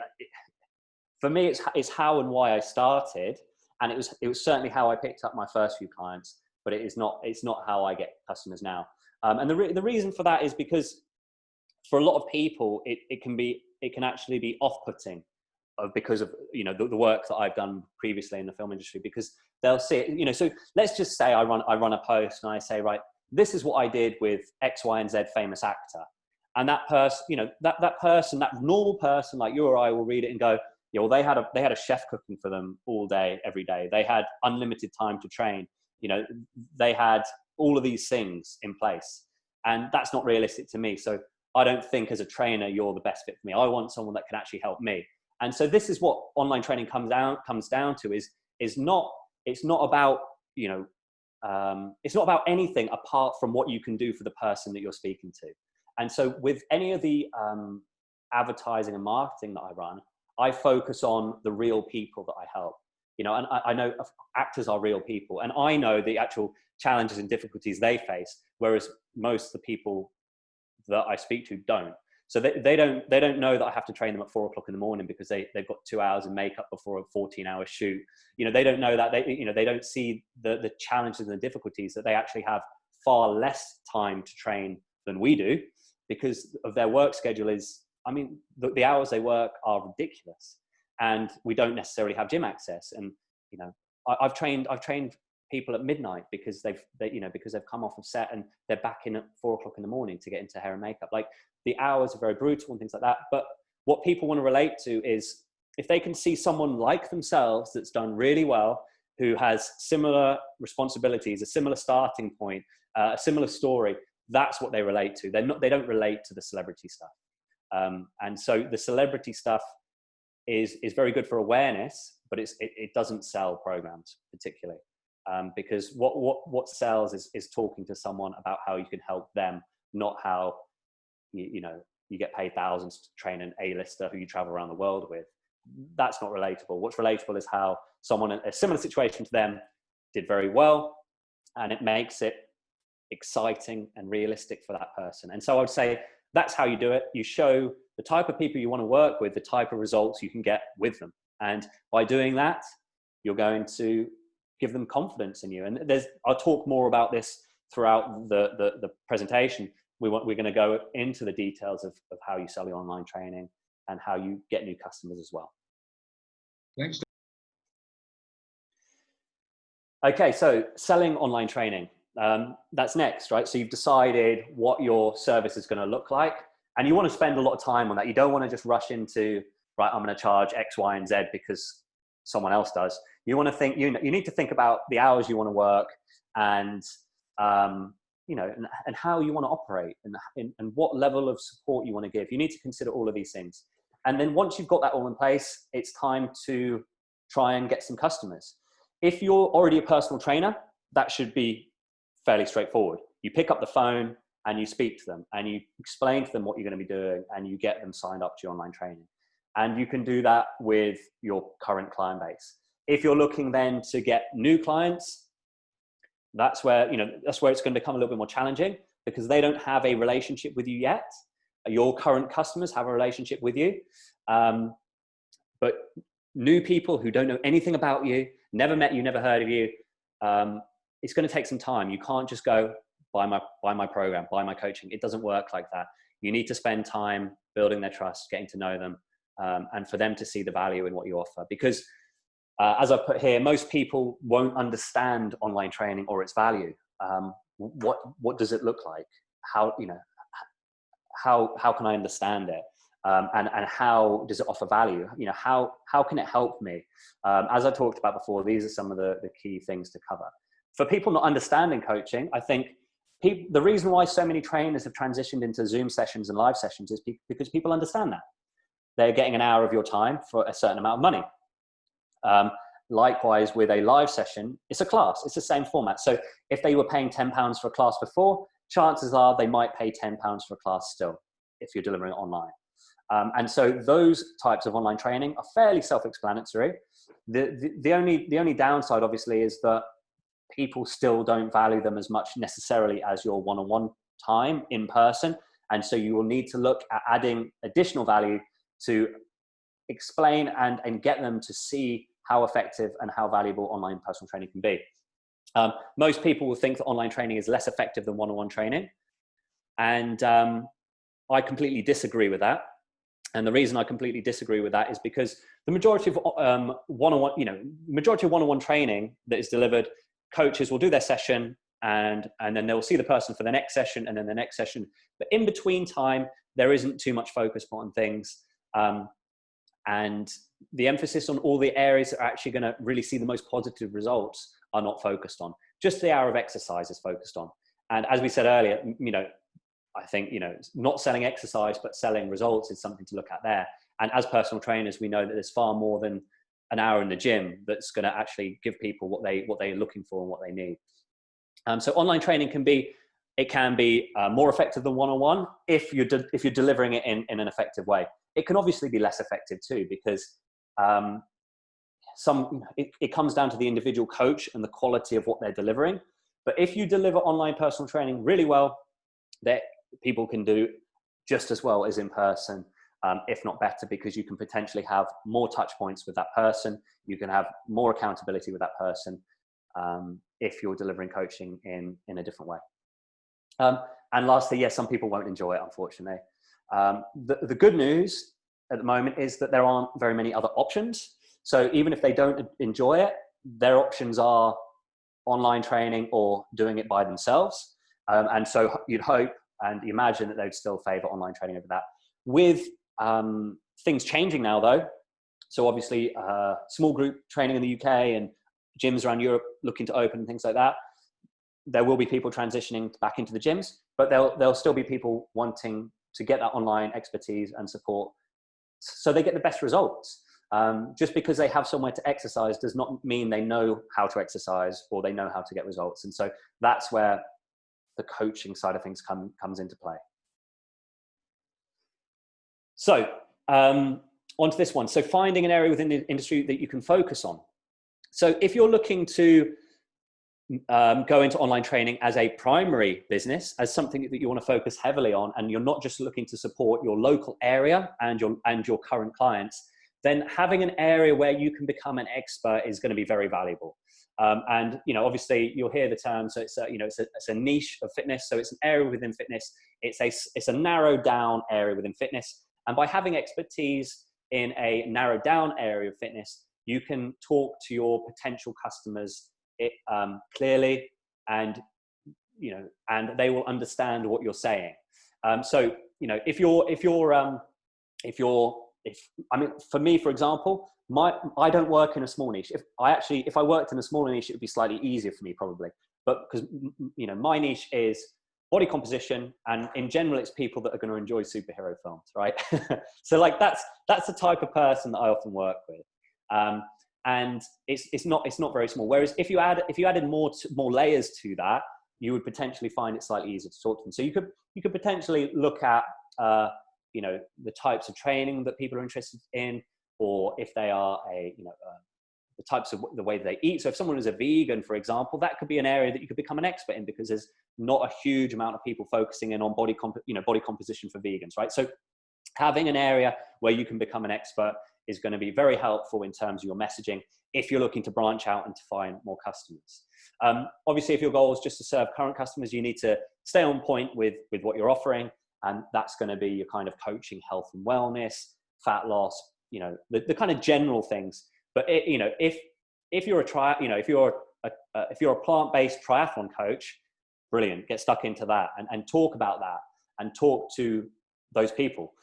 For me, it's how and why I started, and it was certainly how I picked up my first few clients. But it's not how I get customers now. And the reason for that is because for a lot of people, it can actually be off-putting because of the work that I've done previously in the film industry, because they'll see it, so let's just say I run a post and I say, right, this is what I did with X, Y, and Z famous actor. And that person, that normal person like you or I will read it and go, yeah, well, they had a chef cooking for them all day, every day. They had unlimited time to train. They had all of these things in place, and that's not realistic to me. So I don't think as a trainer, you're the best fit for me. I want someone that can actually help me. And so this is what online training comes down to it's not about, it's not about anything apart from what you can do for the person that you're speaking to. And so with any of the advertising and marketing that I run, I focus on the real people that I help. And I know actors are real people, and I know the actual challenges and difficulties they face, whereas most of the people that I speak to don't. So they don't know that I have to train them at 4 o'clock in the morning because they've got 2 hours in makeup before a 14-hour shoot. They don't know that. They don't see the challenges and the difficulties that they actually have far less time to train than we do, because of their work schedule the hours they work are ridiculous. And we don't necessarily have gym access. And I've trained people at midnight because they've come off of set and they're back in at 4 o'clock in the morning to get into hair and makeup. Like, the hours are very brutal and things like that. But what people want to relate to is if they can see someone like themselves that's done really well, who has similar responsibilities, a similar starting point, a similar story, that's what they relate to. They don't relate to the celebrity stuff. And so the celebrity stuff is very good for awareness, but it doesn't sell programs particularly, because what sells is talking to someone about how you can help them, not how you get paid thousands to train an A-lister who you travel around the world with. That's not relatable. What's relatable is how someone in a similar situation to them did very well, and it makes it exciting and realistic for that person. And so I would say that's how you do it. You show the type of people you want to work with, the type of results you can get with them. And by doing that, you're going to give them confidence in you. And I'll talk more about this throughout the presentation. We're going to go into the details of how you sell your online training and how you get new customers as well. Thanks. Okay, so selling online training. That's next, right? So you've decided what your service is going to look like, and you want to spend a lot of time on that. You don't want to just rush into, right, I'm going to charge X, Y, and Z because someone else does. You want to think, you need to think about the hours you want to work, and and how you want to operate, and what level of support you want to give. You need to consider all of these things. And then once you've got that all in place, it's time to try and get some customers. If you're already a personal trainer, that should be fairly straightforward. You pick up the phone and you speak to them and you explain to them what you're going to be doing, and you get them signed up to your online training. And you can do that with your current client base. If you're looking then to get new clients, that's where it's going to become a little bit more challenging, because they don't have a relationship with you yet. Your current customers have a relationship with you. But new people who don't know anything about you, never met you, never heard of you, it's going to take some time. You can't just go buy my program, buy my coaching. It doesn't work like that. You need to spend time building their trust, getting to know them, and for them to see the value in what you offer. Because as I put here, most people won't understand online training or its value. What does it look like? How, you know, how can I understand it? And how does it offer value? You know, how can it help me? As I talked about before, these are some of the key things to cover. For people not understanding coaching, I think the reason why so many trainers have transitioned into Zoom sessions and live sessions is because people understand that. They're getting an hour of your time for a certain amount of money. Likewise, with a live session, it's a class. It's the same format. So if they were paying £10 for a class before, chances are they might pay £10 for a class still if you're delivering it online. And so those types of online training are fairly self-explanatory. The only downside, obviously, is that people still don't value them as much necessarily as your one-on-one time in person. And so you will need to look at adding additional value to explain and get them to see how effective and how valuable online personal training can be. Most people will think that online training is less effective than one-on-one training. And I completely disagree with that. And the reason I completely disagree with that is because the majority of one-on-one training that is delivered, coaches will do their session and then they'll see the person for the next session and then the next session. But in between time, there isn't too much focus on things. And the emphasis on all the areas that are actually going to really see the most positive results are not focused on. Just the hour of exercise is focused on. And as we said earlier, you know, I think, you know, not selling exercise, but selling results is something to look at there. And as personal trainers, we know that there's far more than an hour in the gym that's going to actually give people what they're looking for and what they need. So online training can be more effective than one-on-one if you're delivering it in an effective way. It can obviously be less effective too, because it comes down to the individual coach and the quality of what they're delivering. But if you deliver online personal training really well, that people can do just as well as in person, if not better, because you can potentially have more touch points with that person. You can have more accountability with that person if you're delivering coaching in a different way. And lastly, yes, some people won't enjoy it, unfortunately. The good news at the moment is that there aren't very many other options. So even if they don't enjoy it, their options are online training or doing it by themselves. And so you'd hope and imagine that they'd still favor online training over that. With things changing now, though, so obviously small group training in the UK and gyms around Europe looking to open and things like that, there will be people transitioning back into the gyms, but there'll still be people wanting to get that online expertise and support so they get the best results. Just because they have somewhere to exercise does not mean they know how to exercise or they know how to get results. And so that's where the coaching side of things comes into play. So onto this one. So finding an area within the industry that you can focus on. So if you're looking to go into online training as a primary business, as something that you want to focus heavily on, and you're not just looking to support your local area and your current clients, then having an area where you can become an expert is going to be very valuable. And you know, obviously, you'll hear the term. So it's a niche of fitness. So it's an area within fitness. It's a narrowed down area within fitness. And by having expertise in a narrowed down area of fitness, you can talk to your potential customers clearly, and and they will understand what you're saying. So you know, I mean, for me, for example, I don't work in a small niche. If I worked in a smaller niche, it would be slightly easier for me probably. But because my niche is body composition, and in general, it's people that are going to enjoy superhero films, right? So like that's the type of person that I often work with. And it's not very small. Whereas if you added more layers to that, you would potentially find it slightly easier to talk to them. So you could potentially look at the types of training that people are interested in, or if they are the types of the way that they eat. So if someone is a vegan, for example, that could be an area that you could become an expert in, because there's not a huge amount of people focusing in on body composition for vegans, right? So having an area where you can become an expert is going to be very helpful in terms of your messaging if you're looking to branch out and to find more customers. Obviously, if your goal is just to serve current customers, you need to stay on point with what you're offering. And that's going to be your kind of coaching, health and wellness, fat loss, the kind of general things. But if you're a plant-based triathlon coach, brilliant, get stuck into that and talk about that and talk to those people,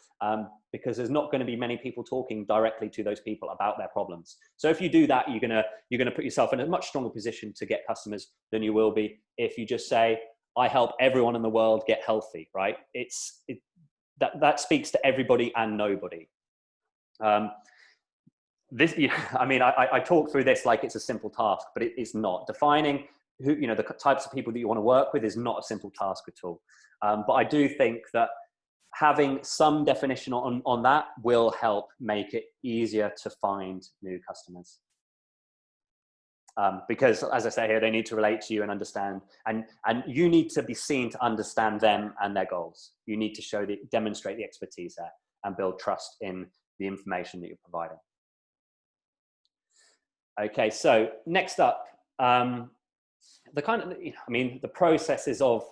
because there's not going to be many people talking directly to those people about their problems. So if you do that, you're gonna put yourself in a much stronger position to get customers than you will be if you just say, I help everyone in the world get healthy, right? That speaks to everybody and nobody. I talk through this like it's a simple task, but it's not. Defining the types of people that you want to work with is not a simple task at all. But I do think that having some definition on that will help make it easier to find new customers. Because as I say here, they need to relate to you and understand, and you need to be seen to understand them and their goals. You need to demonstrate the expertise there and build trust in the information that you're providing. Okay, so next up, the processes of,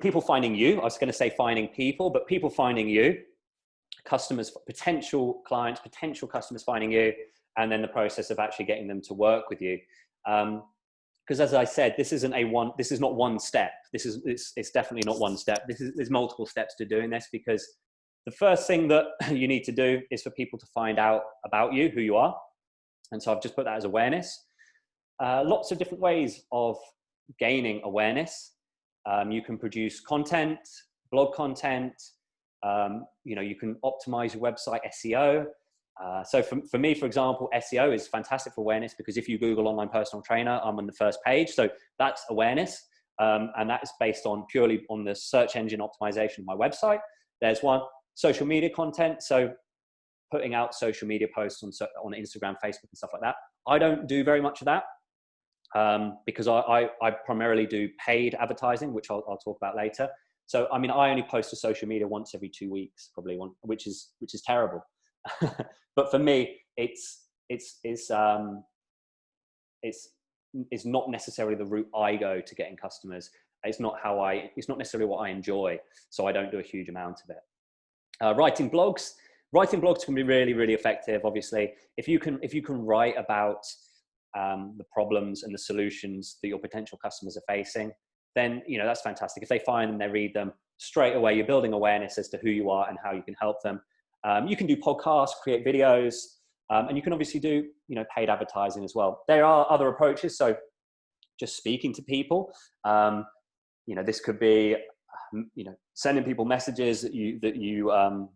people finding you. I was going to say finding people, but people finding you, customers, potential clients, potential customers finding you, and then the process of actually getting them to work with you. Because as I said, this is not one step. It's definitely not one step. There's multiple steps to doing this, because the first thing that you need to do is for people to find out about you, who you are. And so I've just put that as awareness. Lots of different ways of gaining awareness. You can produce content, blog content. You can optimize your website SEO. So for me, for example, SEO is fantastic for awareness, because if you Google online personal trainer, I'm on the first page. So that's awareness. And that is based purely on the search engine optimization of my website. There's one. Social media content. So putting out social media posts on Instagram, Facebook, and stuff like that. I don't do very much of that. Because I primarily do paid advertising, which I'll talk about later. So, I only post to social media once every 2 weeks, probably one, which is terrible. But for me, it's not necessarily the route I go to getting customers. It's not necessarily what I enjoy. So I don't do a huge amount of it. Writing blogs can be really, really effective. Obviously, if you can write about the problems and the solutions that your potential customers are facing, then that's fantastic. If they find them, they read them, straight away you're building awareness as to who you are and how you can help them. You can do podcasts, create videos, and you can obviously do paid advertising as well. There are other approaches. So just speaking to people, this could be sending people messages that you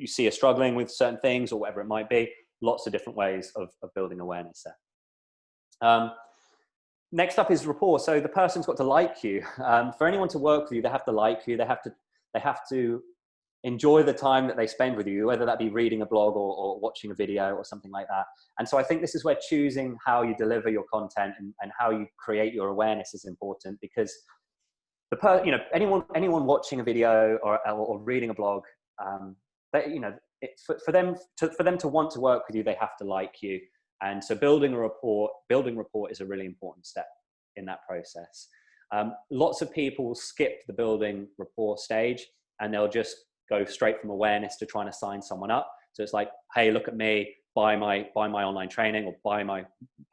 see are struggling with certain things or whatever it might be. Lots of different ways of building awareness there. Next up is rapport. So the person's got to like you. For anyone to work with you, they have to like you. They have to enjoy the time that they spend with you, whether that be reading a blog or watching a video or something like that. And so I think this is where choosing how you deliver your content and how you create your awareness is important, because anyone watching a video or reading a blog, for them to want to work with you, they have to like you. And so building rapport is a really important step in that process. Lots of people will skip the building rapport stage and they'll just go straight from awareness to trying to sign someone up. So it's like, hey, look at me, buy my online training or buy my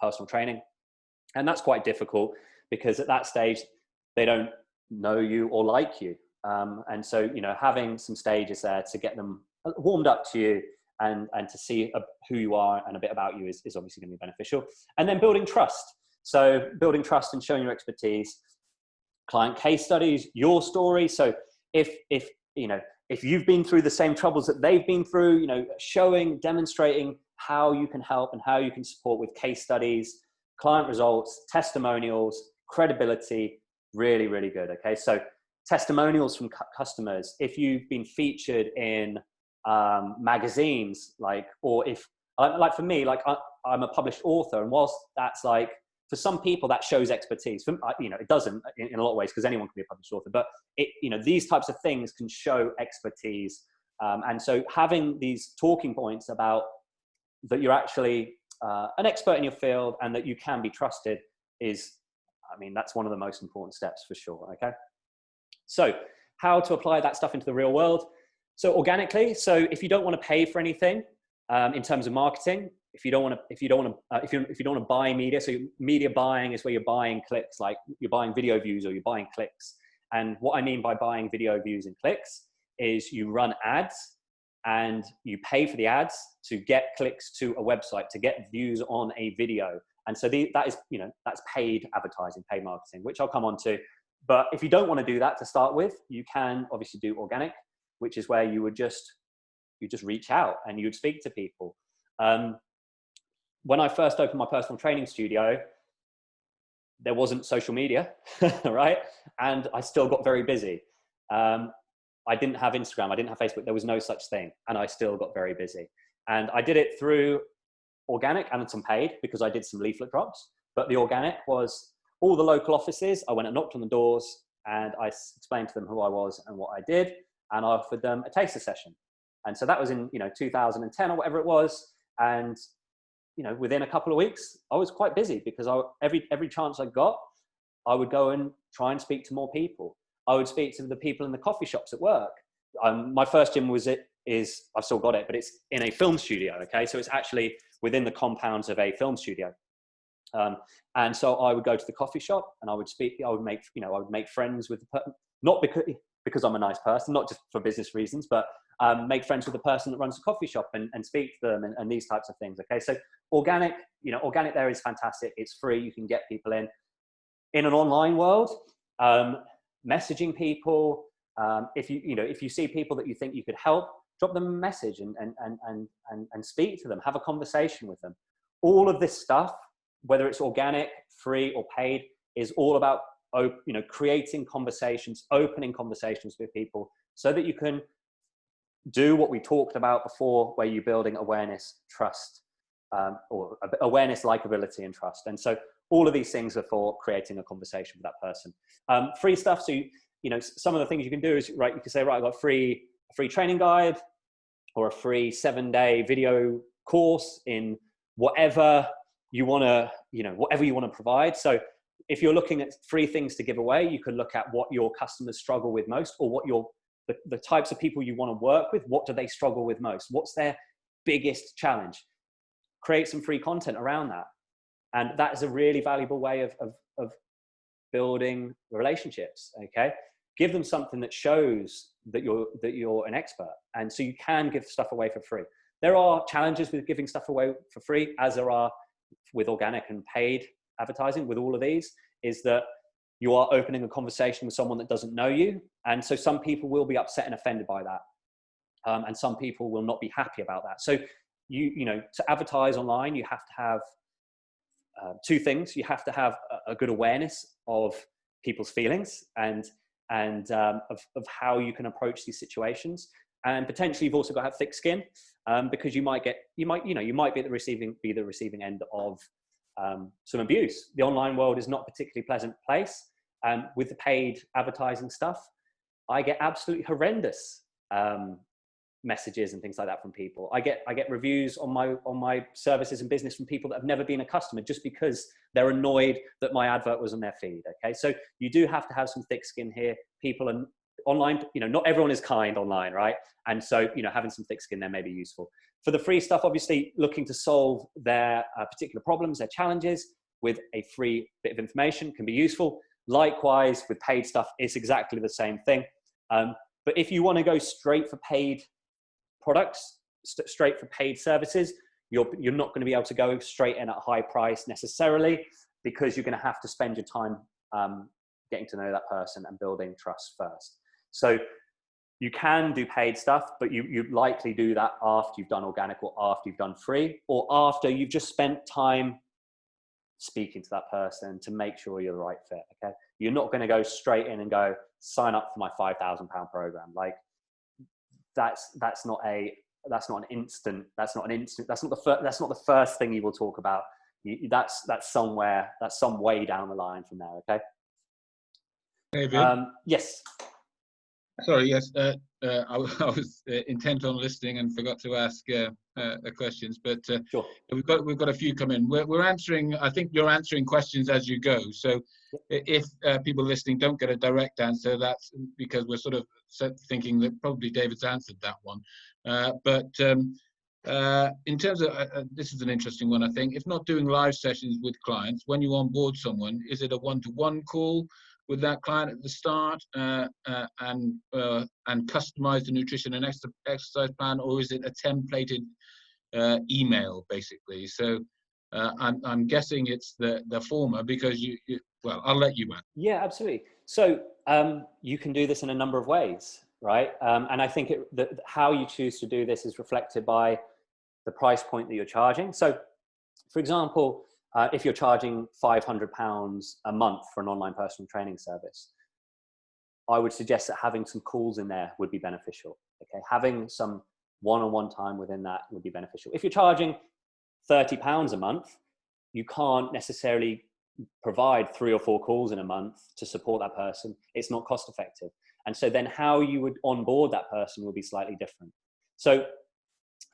personal training. And that's quite difficult because at that stage, they don't know you or like you. And so, having some stages there to get them warmed up to you and to see who you are and a bit about you is obviously going to be beneficial. And then building trust. So building trust and showing your expertise, client case studies, your story. So if you've been through the same troubles that they've been through, demonstrating how you can help and how you can support with case studies, client results, testimonials, credibility, really, really good. Okay. So testimonials from customers, if you've been featured in magazines, or for me, I'm a published author, and whilst that's for some people that shows expertise, it doesn't in a lot of ways, because anyone can be a published author, but these types of things can show expertise. And so having these talking points about that you're actually an expert in your field and that you can be trusted that's one of the most important steps for sure. Okay. So how to apply that stuff into the real world? So organically, so if you don't want to pay for anything, in terms of marketing. If you don't want to buy media, so media buying is where you're buying clicks, like you're buying video views or you're buying clicks. And what I mean by buying video views and clicks is you run ads and you pay for the ads to get clicks to a website, to get views on a video. And so that is, that's paid advertising, paid marketing, which I'll come on to. But if you don't want to do that to start with, you can obviously do organic, which is where you just reach out and you'd speak to people. When I first opened my personal training studio, there wasn't social media, right? And I still got very busy. I didn't have Instagram, I didn't have Facebook, there was no such thing. And I still got very busy. And I did it through organic and some paid because I did some leaflet drops. But the organic was all the local offices. I went and knocked on the doors and I explained to them who I was and what I did. And I offered them a taster session. And so that was in 2010 or whatever it was. And within a couple of weeks, I was quite busy because every chance I got, I would go and try and speak to more people. I would speak to the people in the coffee shops at work. My first gym I've still got it, but it's in a film studio. Okay, so it's actually within the compounds of a film studio. And so I would go to the coffee shop and I would speak. I would make friends with not because I'm a nice person, not just for business reasons, but make friends with the person that runs the coffee shop and speak to them and these types of things. Okay, so organic there is fantastic. It's free. You can get people in an online world. Messaging people. If you see people that you think you could help, drop them a message and speak to them. Have a conversation with them. All of this stuff, whether it's organic, free, or paid, is all about creating conversations, opening conversations with people, so that you can do what we talked about before, where you're building awareness, trust, or awareness, likability, and trust. And so all of these things are for creating a conversation with that person. Free stuff. So some of the things you can do is, right, you can say, right, I've got a free training guide or a free 7-day video course in whatever you want to provide. So if you're looking at free things to give away, you can look at what your customers struggle with most, or what the types of people you want to work with, what do they struggle with most? What's their biggest challenge? Create some free content around that. And that is a really valuable way of building relationships. Okay, give them something that shows that you're an expert, and so you can give stuff away for free. There are challenges with giving stuff away for free, as there are with organic and paid advertising. With all of these, is that you are opening a conversation with someone that doesn't know you, and so some people will be upset and offended by that, and some people will not be happy about that. So to advertise online, you have to have two things. You have to have a good awareness of people's feelings and of how you can approach these situations. And potentially you've also got to have thick skin, because you might be the receiving end of some abuse. The online world is not a particularly pleasant place. With the paid advertising stuff, I get absolutely horrendous messages and things like that from people. I get reviews on my services and business from people that have never been a customer, just because they're annoyed that my advert was on their feed. Okay, so you do have to have some thick skin here. People are online, not everyone is kind online, right? And so having some thick skin there may be useful. For the free stuff, obviously looking to solve their particular problems, their challenges, with a free bit of information can be useful. Likewise with paid stuff, it's exactly the same thing. But if you want to go straight for paid products, straight for paid services, you're not going to be able to go straight in at a high price necessarily, because you're going to have to spend your time getting to know that person and building trust first. So you can do paid stuff, but you'd likely do that after you've done organic, or after you've done free, or after you've just spent time speaking to that person to make sure you're the right fit. Okay, you're not going to go straight in and go sign up for my £5,000 program. Like that's not the first thing you will talk about. That's some way down the line from there. Okay. David? Yes. Sorry, yes. I was intent on listening and forgot to ask questions, but sure. we've got a few come in. We're answering. I think you're answering questions as you go. So if people listening don't get a direct answer, that's because we're sort of thinking that probably David's answered that one. But In terms of, this is an interesting one, I think. If not doing live sessions with clients, when you onboard someone, is it a one-to-one call with that client at the start and customize the nutrition and exercise plan, or is it a templated email, basically? So I'm guessing it's the former, because well, I'll let you answer. Yeah, absolutely. So you can do this in a number of ways, right? And I think how you choose to do this is reflected by the price point that you're charging. So, for example, if you're charging £500 a month for an online personal training service, I would suggest that having some calls in there would be beneficial. Okay, having some one-on-one time within that would be beneficial. If you're charging £30 a month, you can't necessarily provide 3 or 4 calls in a month to support that person. It's not cost effective. And so then how you would onboard that person will be slightly different. So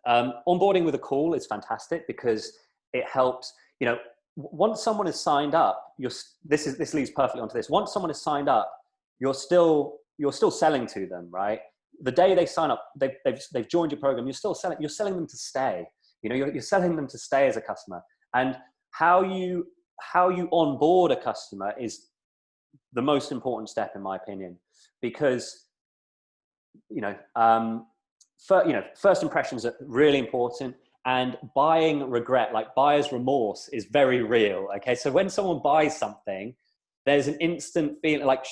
onboarding with a call is fantastic because it helps, you know, once someone is signed up, this leads perfectly onto this. Once someone is signed up, you're still selling to them, right? The day they sign up, they've joined your program, you're selling them to stay. You know, you're selling them to stay as a customer. And how you onboard a customer is the most important step, in my opinion, because first impressions are really important, and buying regret, like buyer's remorse, is very real. Okay, so when someone buys something, there's an instant feeling like,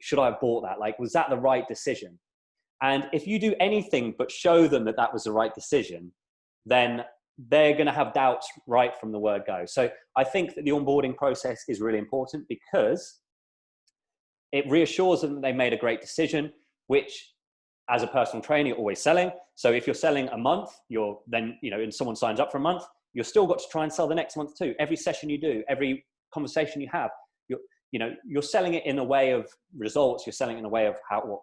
should I have bought that? Like, was that the right decision? And if you do anything but show them that that was the right decision, then they're going to have doubts right from the word go. So I think that the onboarding process is really important because it reassures them that they made a great decision, which as a personal trainer, you're always selling. So if you're selling a month, and someone signs up for a month, you've still got to try and sell the next month too. Every session you do, every conversation you have, you're selling it in a way of results. You're selling it in a way of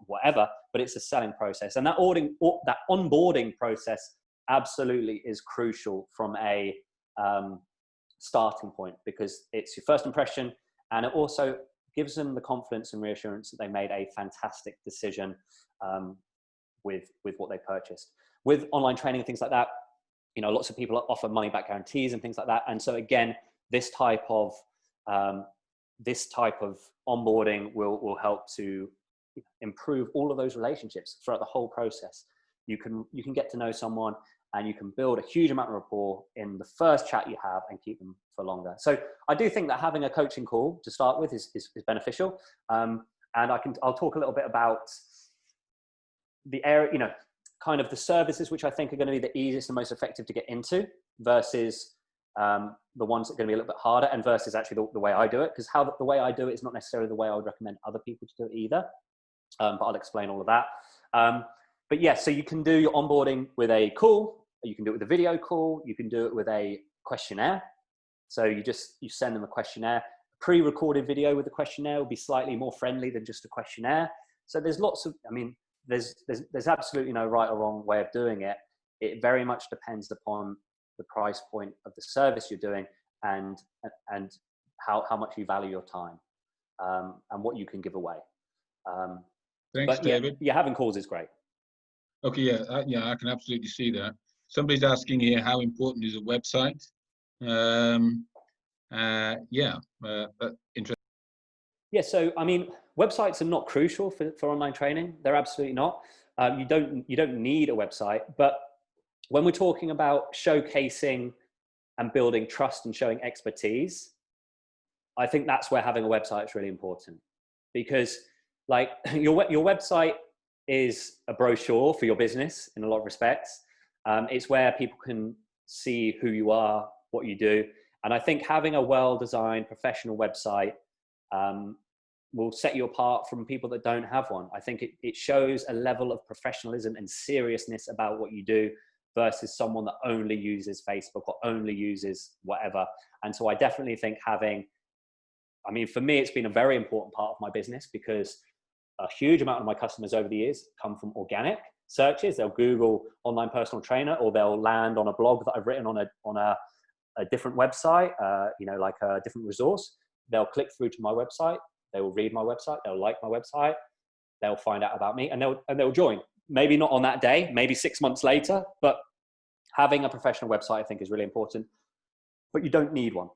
whatever, but it's a selling process. And that onboarding process absolutely is crucial from a starting point, because it's your first impression, and it also gives them the confidence and reassurance that they made a fantastic decision with what they purchased. With online training and things like that, lots of people offer money back guarantees and things like that. And so again, this type of onboarding will help to improve all of those relationships throughout the whole process. You can get to know someone, and you can build a huge amount of rapport in the first chat you have and keep them for longer. So I do think that having a coaching call to start with is beneficial. And I'll talk a little bit about the area, kind of the services which I think are going to be the easiest and most effective to get into versus the ones that are going to be a little bit harder, and versus actually the way I do it, because the way I do it is not necessarily the way I would recommend other people to do it either. But I'll explain all of that. But yeah, so you can do your onboarding with a call, you can do it with a video call, you can do it with a questionnaire. So you send them a questionnaire. A pre-recorded video with a questionnaire will be slightly more friendly than just a questionnaire. So there's there's absolutely no right or wrong way of doing it. It very much depends upon the price point of the service you're doing and how much you value your time and what you can give away. Thanks, David. Yeah, having calls is great. Okay, I can absolutely see that. Somebody's asking here, how important is a website? Interesting. Yeah, so I mean, websites are not crucial for online training. They're absolutely not. You don't need a website, but when we're talking about showcasing and building trust and showing expertise, I think that's where having a website is really important, because like your website is a brochure for your business in a lot of respects. It's where people can see who you are, what you do. And I think having a well-designed professional website will set you apart from people that don't have one. I think it shows a level of professionalism and seriousness about what you do versus someone that only uses Facebook or only uses whatever. And so I definitely think for me, it's been a very important part of my business, because a huge amount of my customers over the years come from organic searches. They'll Google online personal trainer, or they'll land on a blog that I've written on a different website, like a different resource. They'll click through to my website. They will read my website. They'll like my website. They'll find out about me, and they'll join. Maybe not on that day, maybe 6 months later, but having a professional website, I think, is really important, but you don't need one.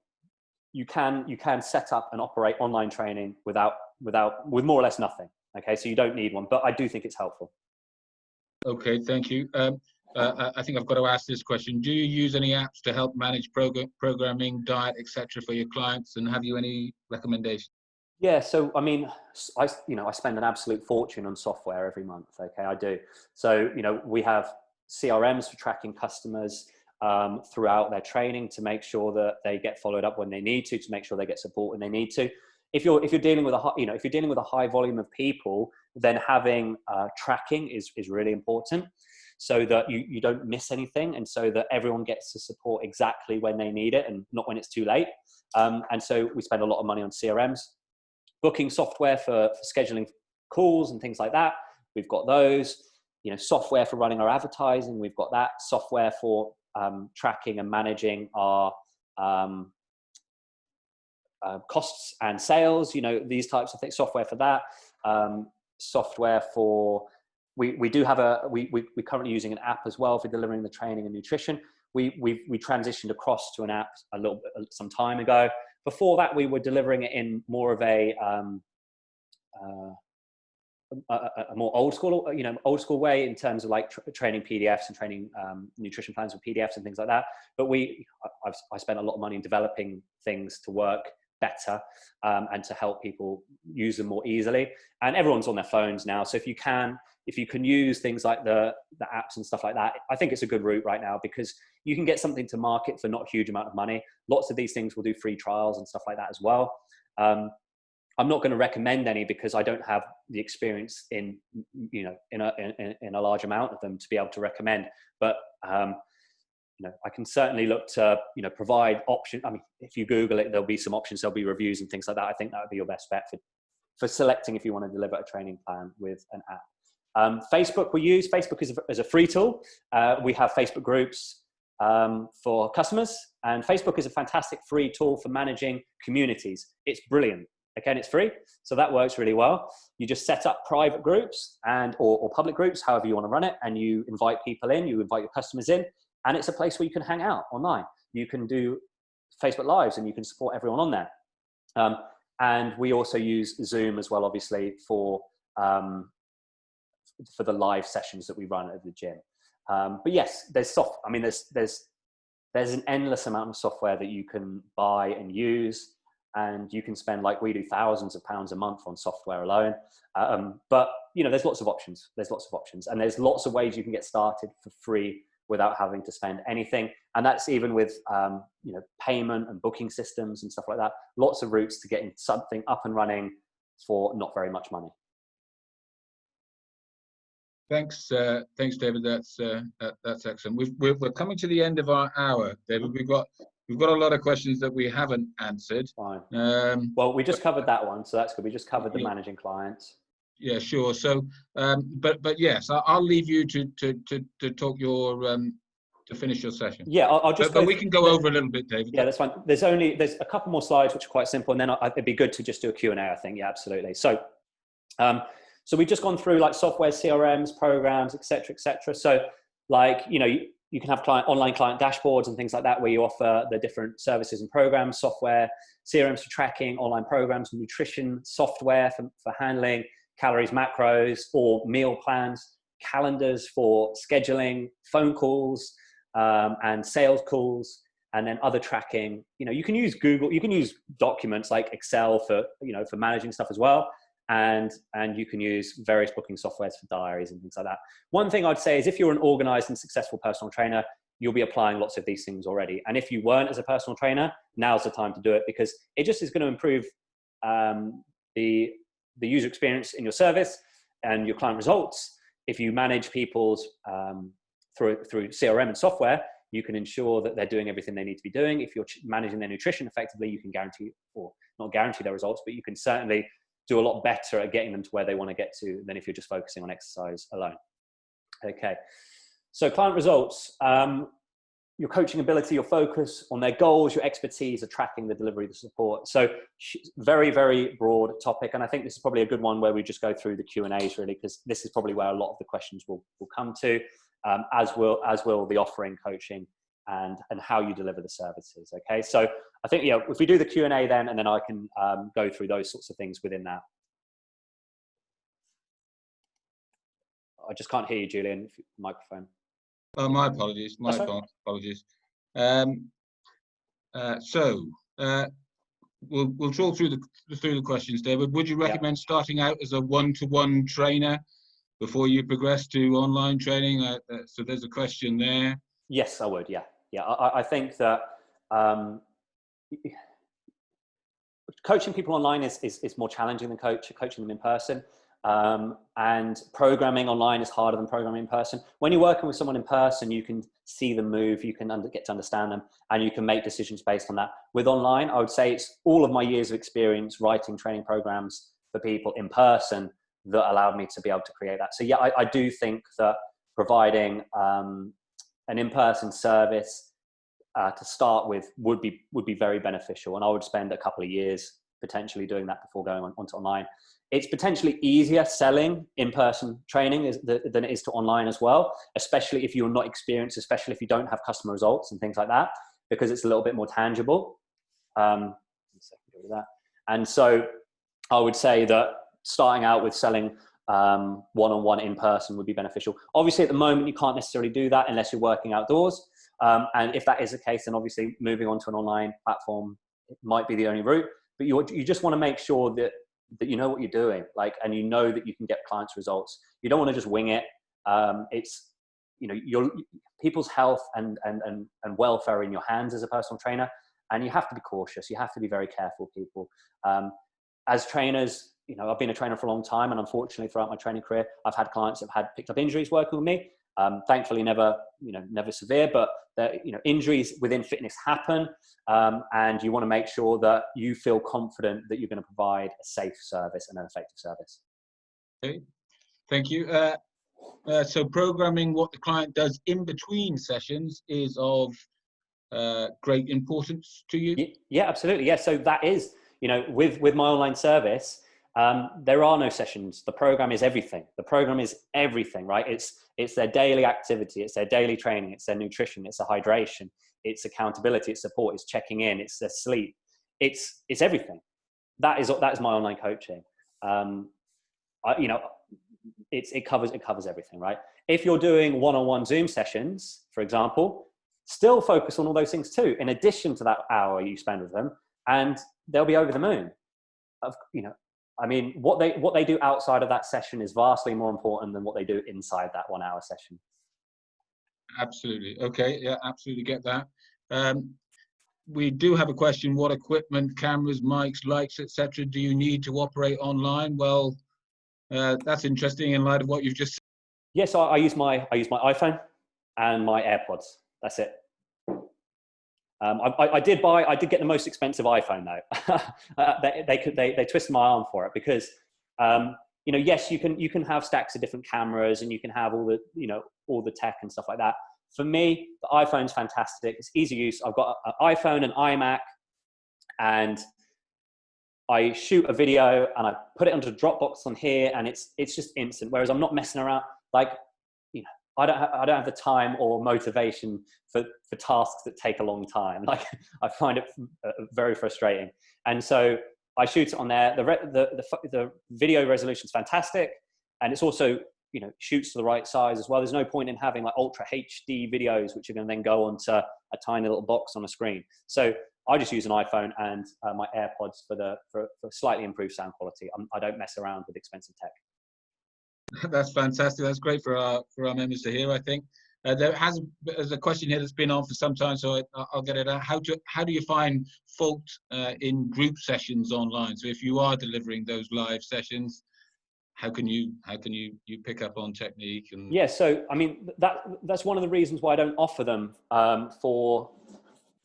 You can set up and operate online training with more or less nothing. Okay, so you don't need one, but I do think it's helpful. Okay, thank you. I think I've got to ask this question. Do you use any apps to help manage programming, diet, etc. for your clients, and have you any recommendations? Yeah, so I mean, I spend an absolute fortune on software every month. Okay, I do. So we have CRMs for tracking customers throughout their training to make sure that they get followed up when they need to make sure they get support when they need to. If you're dealing with a high volume of people, then having tracking is really important, so that you don't miss anything, and so that everyone gets the support exactly when they need it and not when it's too late. And so we spend a lot of money on CRMs, booking software for scheduling calls and things like that. We've got those. Software for running our advertising. We've got that. Software for tracking and managing our costs and sales, these types of things, software for that, software for, we're currently using an app as well for delivering the training and nutrition. We transitioned across to an app some time ago. Before that, we were delivering it in more of a more old school way, in terms of like training PDFs and training nutrition plans with PDFs and things like that. But I spent a lot of money in developing things to work better and to help people use them more easily. And everyone's on their phones now, so if you can use things like the apps and stuff like that, I think it's a good route right now, because you can get something to market for not a huge amount of money. Lots of these things will do free trials and stuff like that as well. I'm not going to recommend any, because I don't have the experience in a large amount of them to be able to recommend. But I can certainly look to provide options. I mean, if you Google it, there'll be some options, there'll be reviews and things like that. I think that would be your best bet for selecting if you want to deliver a training plan with an app. Facebook we use. Facebook is a free tool. We have Facebook groups for customers, and Facebook is a fantastic free tool for managing communities. It's brilliant. Again, it's free, so that works really well. You just set up private groups or public groups, however you want to run it, and you invite people in, you invite your customers in, and it's a place where you can hang out online. You can do Facebook Lives, and you can support everyone on there. And we also use Zoom as well, obviously, for the live sessions that we run at the gym. But yes, there's an endless amount of software that you can buy and use. And you can spend, like we do, thousands of pounds a month on software alone. But there's lots of options. And there's lots of ways you can get started for free without having to spend anything. And that's even with payment and booking systems and stuff like that. Lots of routes to getting something up and running for not very much money. Thanks, David. That's excellent. We're coming to the end of our hour, David. We've got a lot of questions that we haven't answered. Fine. Well, we just covered that one, so that's good. We just covered the managing clients. Yeah, sure. So, but yes, I'll leave you to talk to finish your session. Yeah, I'll just. But we can go over a little bit, David. Yeah, that's fine. There's a couple more slides which are quite simple, and then it'd be good to just do a Q&A. I think, yeah, absolutely. So, so we've just gone through like software, CRMs, programs, etc. So, like you can have online client dashboards and things like that, where you offer the different services and programs, software, CRMs for tracking, online programs, nutrition software for handling calories, macros, or meal plans, calendars for scheduling, phone calls, and sales calls, and then other tracking. You can use Google, you can use documents like Excel for managing stuff as well. And you can use various booking softwares for diaries and things like that. One thing I'd say is, if you're an organized and successful personal trainer, you'll be applying lots of these things already. And if you weren't as a personal trainer, now's the time to do it, because it just is going to improve the user experience in your service and your client results. If you manage people's through CRM and software, you can ensure that they're doing everything they need to be doing. If you're managing their nutrition effectively, you can guarantee, or not guarantee their results, but you can certainly do a lot better at getting them to where they want to get to than if you're just focusing on exercise alone. Okay, so client results, your coaching ability, your focus on their goals, your expertise, are tracking the delivery, the support. So very, very broad topic. And I think this is probably a good one where we just go through the Q&As really, because this is probably where a lot of the questions will come to. as will the offering, coaching, and how you deliver the services. Okay, so I think, yeah, if we do the Q&A then, and then I can go through those sorts of things within that. I just can't hear you, Julian. Microphone. Oh, my apologies. My apologies. We'll talk through the questions, David. Would you recommend starting out as a one-to-one trainer before you progress to online training? So there's a question there. Yes, I would. Yeah. I think that coaching people online is more challenging than coaching them in person. And programming online is harder than programming in person. When you're working with someone in person, you can see them move, you can get to understand them, and you can make decisions based on that. With online, I would say it's all of my years of experience writing training programs for people in person that allowed me to be able to create that. So yeah, I do think that providing an in-person service to start with would be very beneficial, and I would spend a couple of years potentially doing that before going onto online. It's potentially easier selling in-person training than it is to online as well, especially if you're not experienced, especially if you don't have customer results and things like that, because it's a little bit more tangible. And so I would say that starting out with selling one-on-one in person would be beneficial. Obviously, at the moment, you can't necessarily do that unless you're working outdoors. And if that is the case, then obviously moving on to an online platform might be the only route. But you just want to make sure that you know what you're doing, and you know that you can get clients results. You don't want to just wing it. It's, your people's health and welfare are in your hands as a personal trainer, and you have to be cautious. You have to be very careful, people. As trainers, I've been a trainer for a long time, and unfortunately throughout my training career, I've had clients that have picked up injuries working with me. Thankfully never severe, but injuries within fitness happen. And you want to make sure that you feel confident that you're going to provide a safe service and an effective service. Okay, thank you. So programming what the client does in between sessions is of great importance to you? Yeah, absolutely. Yeah, so that is, with my online service, there are no sessions. The program is everything. The program is everything, right? It's their daily activity. It's their daily training. It's their nutrition. It's their hydration. It's accountability. It's support. It's checking in. It's their sleep. It's everything. That is my online coaching. It covers everything, right? If you're doing one-on-one Zoom sessions, for example, still focus on all those things too, in addition to that hour you spend with them, and they'll be over the moon. What they do outside of that session is vastly more important than what they do inside that 1 hour session. Absolutely. Okay. Yeah, absolutely get that. We do have a question: what equipment, cameras, mics, lights, etc., do you need to operate online? Well, that's interesting in light of what you've just said. Yes, yeah, so I use my iPhone and my AirPods. That's it. I did get the most expensive iPhone though. They twisted my arm for it because, yes, you can have stacks of different cameras and you can have all the tech and stuff like that. For me, the iPhone's fantastic. It's easy use. I've got an iPhone, an iMac, and I shoot a video and I put it onto Dropbox on here, and it's just instant. Whereas I'm not messing around. I don't have the time or motivation for tasks that take a long time. I find it very frustrating. And so I shoot it on there. The video resolution is fantastic. And it's also, shoots to the right size as well. There's no point in having ultra HD videos, which are going to then go onto a tiny little box on a screen. So I just use an iPhone and my AirPods for slightly improved sound quality. I don't mess around with expensive tech. That's fantastic. That's great for our members to hear, I think. There's a question here that's been on for some time, so I'll get it out. How do you find fault in group sessions online? So if you are delivering those live sessions, how can you pick up on technique? And yeah, so that's one of the reasons why I don't offer them for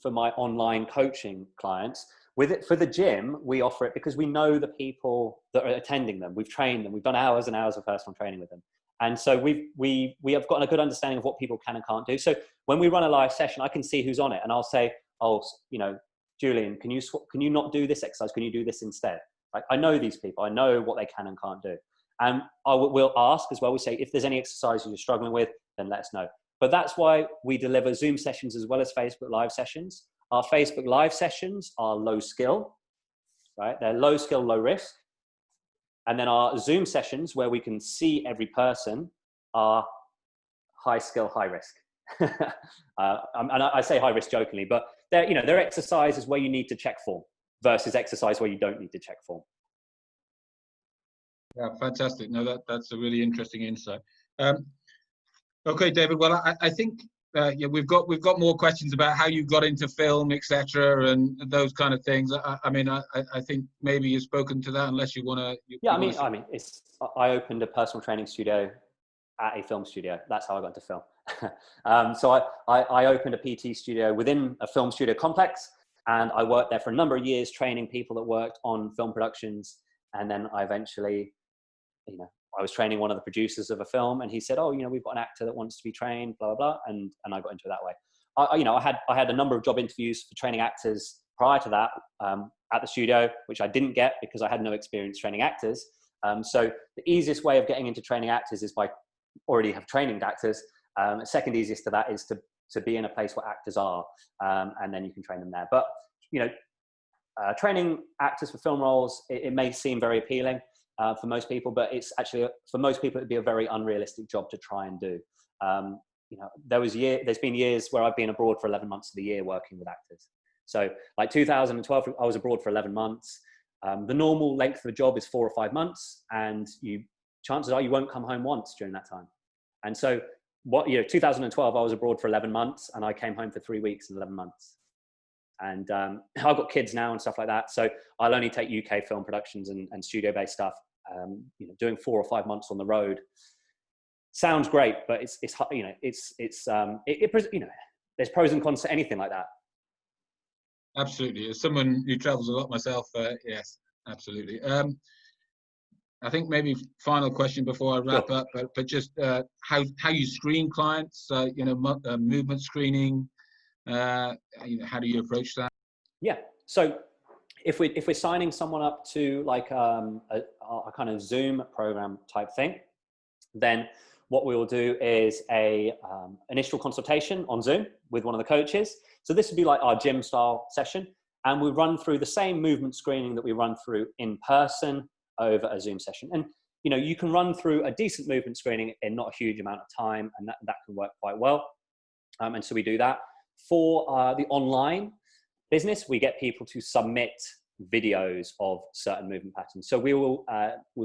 my online coaching clients. For the gym, we offer it because we know the people that are attending them. We've trained them. We've done hours and hours of personal training with them. And so we have gotten a good understanding of what people can and can't do. So when we run a live session, I can see who's on it. And I'll say, Julian, can you not do this exercise? Can you do this instead? I know these people. I know what they can and can't do. And we'll ask as well. We say, if there's any exercises you're struggling with, then let us know. But that's why we deliver Zoom sessions as well as Facebook Live sessions. Our Facebook Live sessions are low skill, right? They're low skill, low risk. And then our Zoom sessions, where we can see every person, are high skill, high risk. And I say high risk jokingly, but they're exercises where you need to check form versus exercise where you don't need to check form. Yeah, fantastic. No, that's a really interesting insight. Okay, David. Well, I think yeah, we've got more questions about how you got into film, etc., and those kind of things. I mean, I think maybe you've spoken to that, unless you want to. Yeah, I mean, I opened a personal training studio at a film studio. That's how I got into film. So I opened a PT studio within a film studio complex, and I worked there for a number of years, training people that worked on film productions. And then I eventually, I was training one of the producers of a film, and he said, "Oh, we've got an actor that wants to be trained, blah, blah, blah." And I got into it that way. I had a number of job interviews for training actors prior to that at the studio, which I didn't get because I had no experience training actors. So the easiest way of getting into training actors is by already have training actors. Second easiest to that is to be in a place where actors are, and then you can train them there. But training actors for film roles, it may seem very appealing for most people, but it's actually, for most people, it'd be a very unrealistic job to try and do. There's been years where I've been abroad for 11 months of the year working with actors. So like 2012, I was abroad for 11 months. The normal length of a job is 4 or 5 months, and chances are you won't come home once during that time. And so 2012, I was abroad for 11 months, and I came home for 3 weeks in 11 months. And I've got kids now and stuff like that. So I'll only take UK film productions and studio-based stuff. Doing 4 or 5 months on the road sounds great, but there's pros and cons to anything like that. Absolutely. As someone who travels a lot myself, yes, absolutely. I think maybe final question before I wrap up, but just how you screen clients, movement screening, how do you approach that? Yeah. So if we're signing someone up to like a kind of Zoom program type thing, then what we will do is a initial consultation on Zoom with one of the coaches. So this would be like our gym style session, and we run through the same movement screening that we run through in person over a Zoom session. And you can run through a decent movement screening in not a huge amount of time, and that can work quite well. And so we do that. For the online business, we get people to submit videos of certain movement patterns. So we'll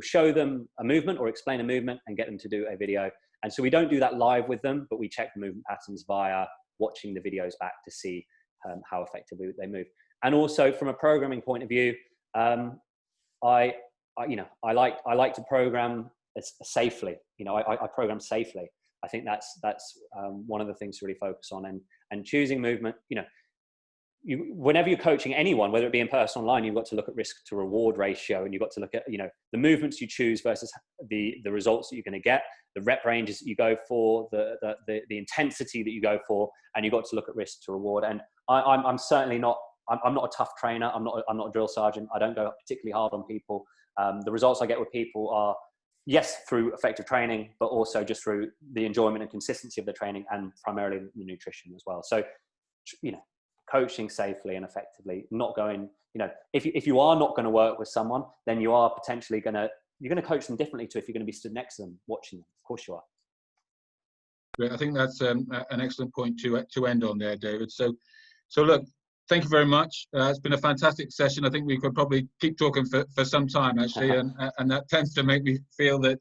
show them a movement or explain a movement and get them to do a video. And so we don't do that live with them, but we check the movement patterns via watching the videos back to see how effectively they move. And also from a programming point of view, I like to program safely. I program safely. I think that's one of the things to really focus on, and choosing movement. Whenever you're coaching anyone, whether it be in person or online, you've got to look at risk to reward ratio, and you've got to look at the movements you choose versus the results that you're going to get, the rep ranges that you go for, the intensity that you go for, and you've got to look at risk to reward. And I'm certainly not. I'm not a tough trainer. I'm not a drill sergeant. I don't go particularly hard on people. The results I get with people are, yes, through effective training, but also just through the enjoyment and consistency of the training, and primarily the nutrition as well. So, coaching safely and effectively, not going, if you are not going to work with someone, then you are potentially you're going to coach them differently to if you're going to be stood next to them, watching them. Of course you are. Great. I think that's an excellent point to end on there, David. So look, thank you very much. It's been a fantastic session. I think we could probably keep talking for some time, actually, and that tends to make me feel that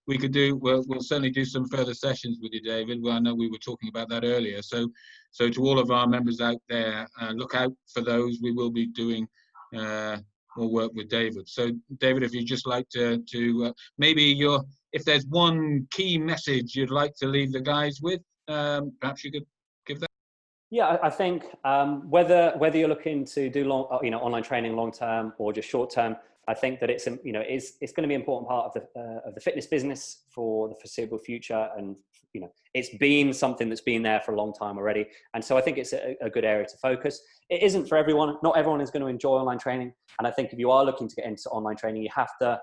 we'll certainly do some further sessions with you, David. Well, I know we were talking about that earlier. So to all of our members out there, look out for those. We will be doing more work with David. So, David, if you'd just like to maybe if there's one key message you'd like to leave the guys with, perhaps you could give that. Yeah, I think whether you're looking to do online training long term or just short term, I think that it's going to be an important part of the fitness business for the foreseeable future, and it's been something that's been there for a long time already, and so I think it's a good area to focus. It isn't for everyone. Not everyone is going to enjoy online training, and I think if you are looking to get into online training, you have to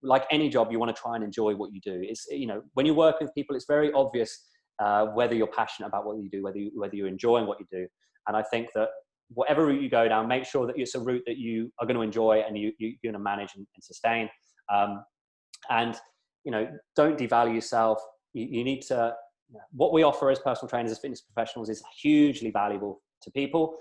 like any job, you want to try and enjoy what you do. It's, when you work with people, it's very obvious whether you're passionate about what you do, whether you're enjoying what you do. And I think that whatever route you go down, make sure that it's a route that you are going to enjoy and you're going to manage and sustain. And don't devalue yourself. You need to. What we offer as personal trainers, as fitness professionals, is hugely valuable to people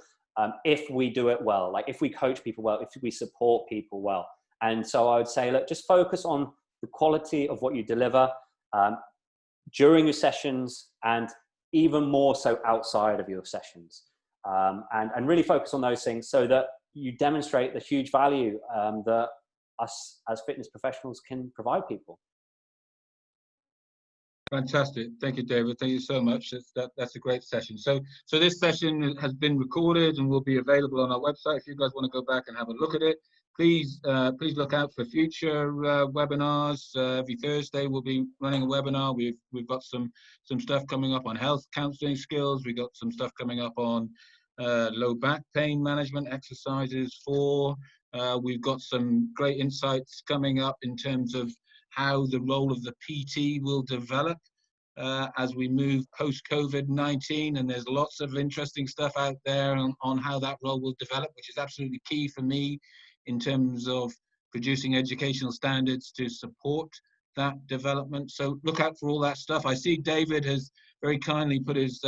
if we do it well. Like if we coach people well, if we support people well. And so I would say, look, just focus on the quality of what you deliver during your sessions, and even more so outside of your sessions. And really focus on those things so that you demonstrate the huge value that us as fitness professionals can provide people. Fantastic. Thank you, David. Thank you so much. That's a great session. So this session has been recorded and will be available on our website. If you guys want to go back and have a look at it, please look out for future webinars. Every Thursday we'll be running a webinar. We've got some stuff coming up on health counseling skills. We've got some stuff coming up on low back pain management exercises. We've got some great insights coming up in terms of how the role of the PT will develop as we move post-COVID-19, and there's lots of interesting stuff out there on how that role will develop, which is absolutely key for me in terms of producing educational standards to support that development. So look out for all that stuff. I see David has very kindly put his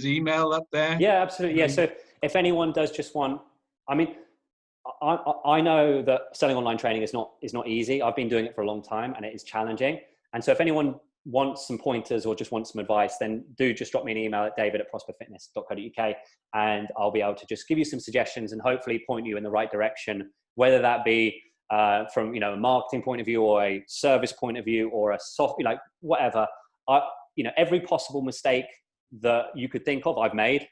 email up there. Yeah, absolutely. Yeah. So if anyone does just want, I know that selling online training is not easy. I've been doing it for a long time and it is challenging. And so if anyone wants some pointers or just wants some advice, then do just drop me an email at david@prosperfitness.co.uk and I'll be able to just give you some suggestions and hopefully point you in the right direction, whether that be from a marketing point of view or a service point of view or a soft, whatever. Every possible mistake that you could think of, I've made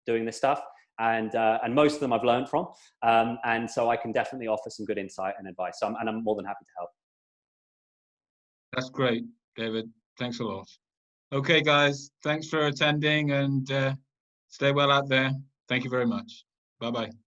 doing this stuff. And most of them I've learned from. And so I can definitely offer some good insight and advice. And I'm more than happy to help. That's great, David. Thanks a lot. Okay, guys, thanks for attending and stay well out there. Thank you very much. Bye-bye.